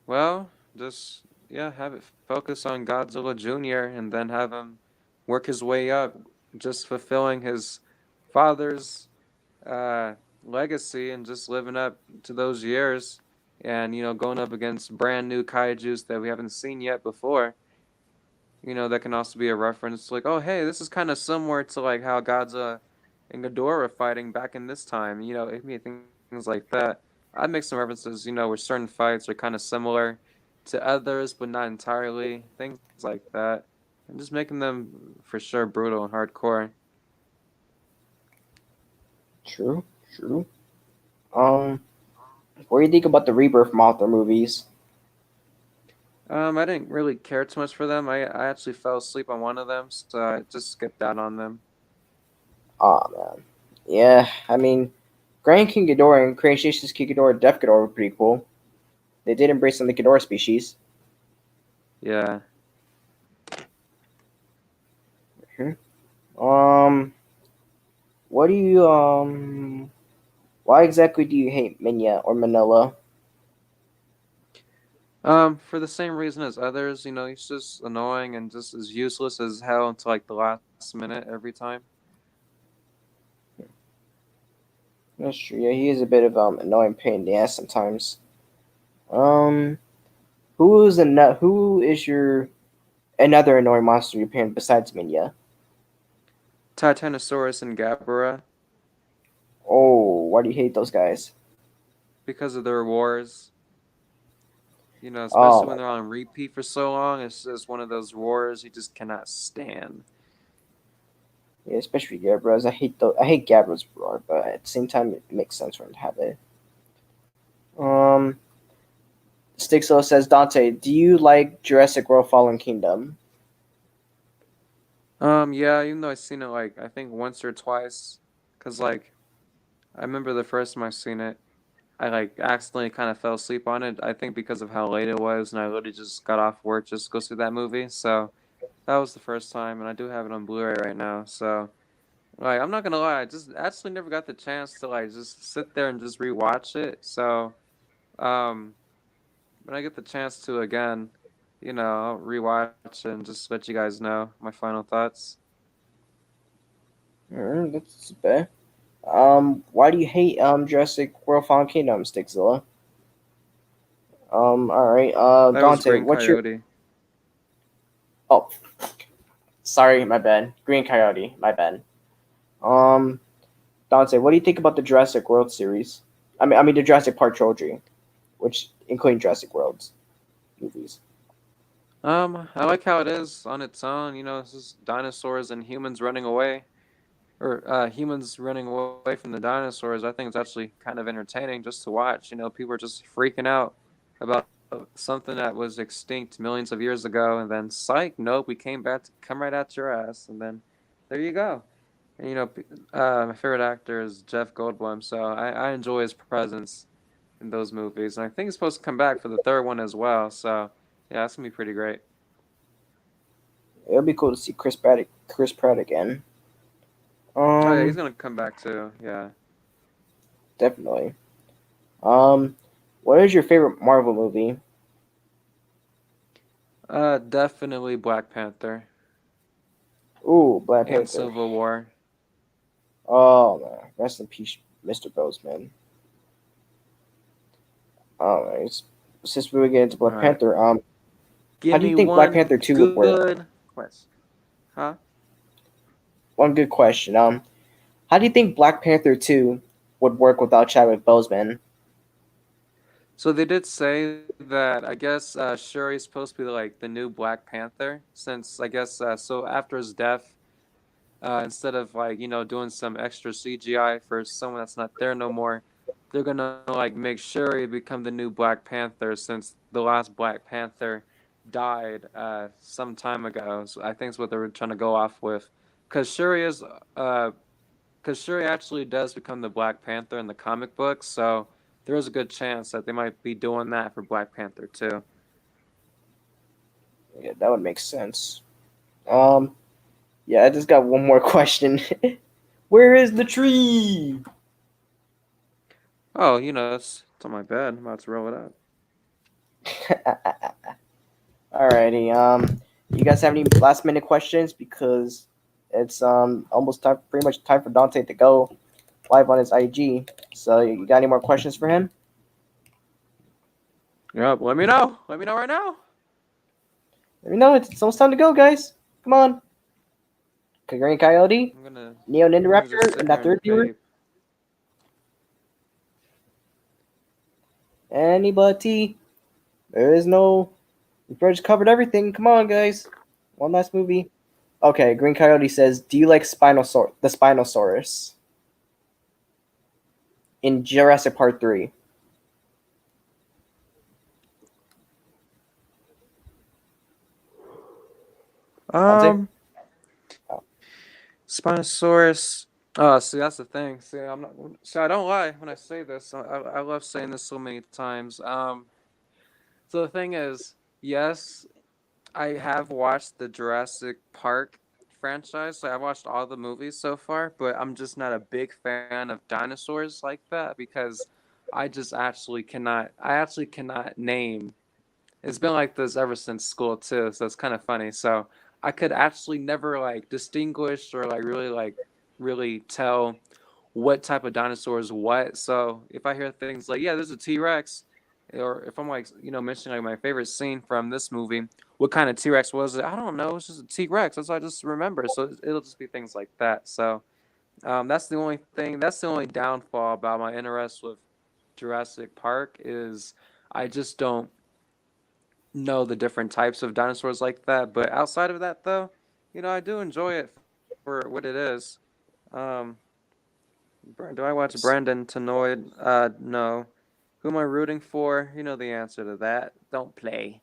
well, just yeah, have it focus on Godzilla Jr. and then have him work his way up, just fulfilling his father's uh legacy and just living up to those years, and going up against brand new kaijus that we haven't seen yet before. That can also be a reference to like, oh hey, this is kind of similar to like how Godzilla and Ghidorah were fighting back in this time. It can be things like that. I'd make some references, where certain fights are kind of similar to others, but not entirely. Things like that, and just making them for sure brutal and hardcore.
True, true. Um, what do you think about the Rebirth Mothra movies?
I didn't really care too much for them. I actually fell asleep on one of them, so I just skipped out on them.
Oh man, yeah. I mean, Grand King Ghidorah and Creation's King Ghidorah, Death Ghidorah were pretty cool. They did embrace some of the Ghidorah species.
Yeah.
Mhm. Um, what do you Why exactly do you hate Minya or Manila?
For the same reason as others, he's just annoying and just as useless as hell until like the last minute every time.
That's true. Yeah, he is a bit of annoying pain in the ass sometimes. Um, who is your another annoying monster you paint besides Minya?
Titanosaurus and Gabara,
Oh, why do you hate those guys?
because of their wars.
Oh
Especially
my
when they're on repeat for so long, it's just one of those wars you just cannot stand.
yeah, especially Gabras. I hate Gabras roar, but at the same time it makes sense for him to have it. Um, Stixo says Dante, do you like Jurassic World Fallen Kingdom?
Yeah, even though I've seen it like I think once or twice, cause like I remember the first time I seen it, I like accidentally kind of fell asleep on it. I think because of how late it was, and I literally just got off work just to go see that movie. So that was the first time, and I do have it on Blu-ray right now. So like I'm not gonna lie, I just actually never got the chance to like just sit there and just rewatch it. So um, when I get the chance to again, I'll rewatch it and just let you guys know my final thoughts.
That's bad. Why do you hate Jurassic World Fallen Kingdom, Stixzilla? All right.
That was
Dante,
Green
what's your?
Coyote.
Oh, sorry, my bad. Green Coyote, my bad. Um, Dante, what do you think about the Jurassic World series? I mean the Jurassic Park trilogy, which including Jurassic World's movies.
I like how it is on its own. It's just dinosaurs and humans running away, or humans running away from the dinosaurs. I think it's actually kind of entertaining just to watch. People are just freaking out about something that was extinct millions of years ago, and then psych, nope, we came back to come right at your ass, and then there you go. And my favorite actor is Jeff Goldblum, so I enjoy his presence in those movies, and I think he's supposed to come back for the third one as well. So yeah, that's gonna be pretty great.
It'll be cool to see Chris Pratt again.
Oh yeah, he's
Um,
gonna come back too. Yeah.
Definitely. Um, what is your favorite Marvel movie?
Definitely Black Panther
Ooh, Black
and
Panther.
Civil War.
Oh man, rest in peace, Mr. Boseman. Alright, since we were getting into
All
Black
right.
Panther, how
Give
do you
me
think Black
one
Panther 2 would work?
good question. Huh?
One good question. How do you think Black Panther 2 would work without Chadwick Boseman?
So they did say that I guess Shuri's supposed to be like the new Black Panther, since I guess so after his death, instead of like doing some extra CGI for someone that's not there no more, they're gonna like make Shuri become the new Black Panther, since the last Black Panther died some time ago. So I think it's what they were trying to go off with, because uh Shuri actually does become the Black Panther in the comic books, so there is a good chance that they might be doing that for Black Panther too.
Yeah, that would make sense. Um, yeah, I just got one more question. Where is the tree?
Oh, it's on my bed. I'm about to roll it up.
Alrighty. You guys have any last minute questions? Because it's almost time, pretty much time for Dante to go. live on his IG. So you got any more questions for him?
Yep. Let me know. Let me know right now.
Let me know. It's almost time to go, guys. Come on. Green Coyote,
I'm gonna
Neo Ninja
just
Raptor,
sit
and
here
that
and
third viewer.
vape.
Anybody? There is no. We pretty much covered everything. Come on, guys. One last movie. Okay, Green Coyote says, "Do you like the Spinosaurus in Jurassic Park 3?" Dante?
Um,
Oh.
Spinosaurus. Oh, see, that's the thing. See, I'm not. See, I don't lie when I say this. I love saying this so many times. So the thing is, yes, I have watched the Jurassic Park franchise. Like, I've watched all the movies so far, but I'm just not a big fan of dinosaurs like that because I just actually cannot. I actually cannot name. It's been like this ever since school too, so it's kind of funny. So I could actually never like distinguish or really tell what type of dinosaur is what. So if I hear things like, yeah, there's a T Rex, or if I'm like, mentioning like my favorite scene from this movie, what kind of T Rex was it? I don't know. It's just a T Rex. That's what I just remember. So it'll just be things like that. So that's the only thing. That's the only downfall about my interest with Jurassic Park is I just don't know the different types of dinosaurs like that. But outside of that, though, I do enjoy it for what it is. Um, do I watch Brandon Tenoid? No. Who am I rooting for? You know the answer to that. Don't play.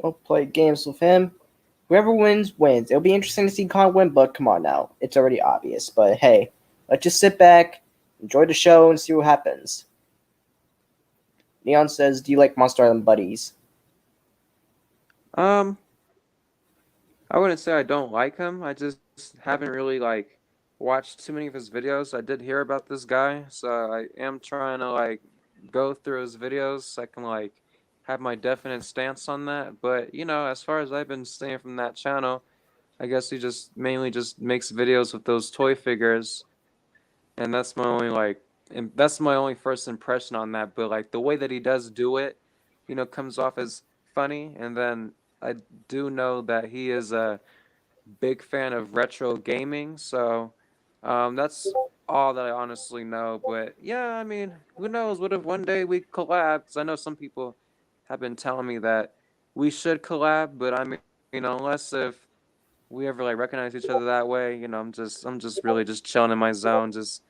Don't play games with him. Whoever wins, wins. It'll be interesting to see Khan win, but come on now. It's already obvious. But hey, let's just sit back, enjoy the show, and see what happens. Neon says, "Do you like Monster Island Buddies?"
Um, I wouldn't say I don't like him. I just haven't really watched too many of his videos. I did hear about this guy, so I am trying to go through his videos so I can have my definite stance on that. But as far as I've been seeing from that channel, I guess he just mainly just makes videos with those toy figures, and that's my only first impression on that. But the way that he does do it, comes off as funny, and then I do know that he is a big fan of retro gaming, so that's all that I honestly know. But yeah, I mean, who knows? What if one day we collab? Because I know some people have been telling me that we should collab, but I mean, unless if we ever recognize each other that way, I'm just really just chilling in my zone, just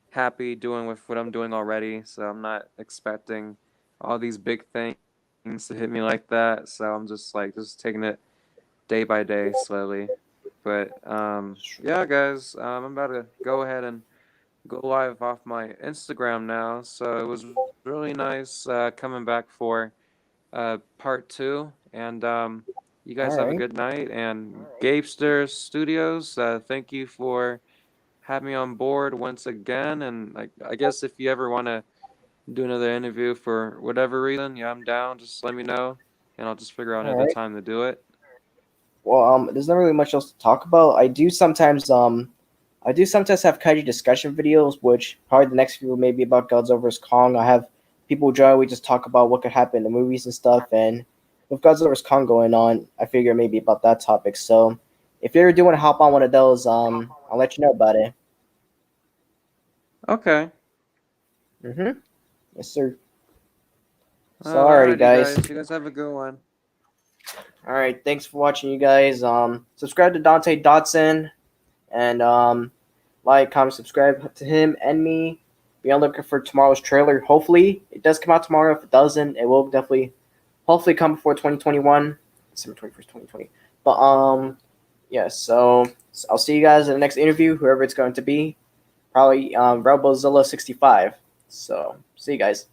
happy doing with what I'm doing already. So I'm not expecting all these big things to hit me like that. So I'm just taking it day by day slowly. But yeah, guys, I'm about to go ahead and go live off my Instagram now. So it was really nice coming back for part two. And you
All
guys have a
right.
good night. And Gapester Studios, thank you for having me on board once again. And I guess if you ever want to do another interview for whatever reason, yeah, I'm down. Just let me know, and I'll just figure out
All
another
right.
time to do it.
Well, there's not really much else to talk about. I do sometimes have kaiju discussion videos, which probably the next few will maybe about Godzilla vs Kong. I have people generally just talk about what could happen in the movies and stuff, and with Godzilla vs Kong going on, I figure maybe about that topic. So, if you ever do want to hop on one of those, I'll let you know about it.
Okay.
Yes, sir. So, alrighty,
Alrighty,
guys.
guys. You guys have a good one.
All right, thanks for watching, you guys. Subscribe to Dante Dotson, and like, comment, subscribe to him and me. Be on the lookout for tomorrow's trailer. Hopefully, it does come out tomorrow. If it doesn't, it will definitely, hopefully, come before 2021, December 21st, 2020. But yeah. So I'll see you guys in the next interview, whoever it's going to be. Probably Rebelzilla 65. So see you guys.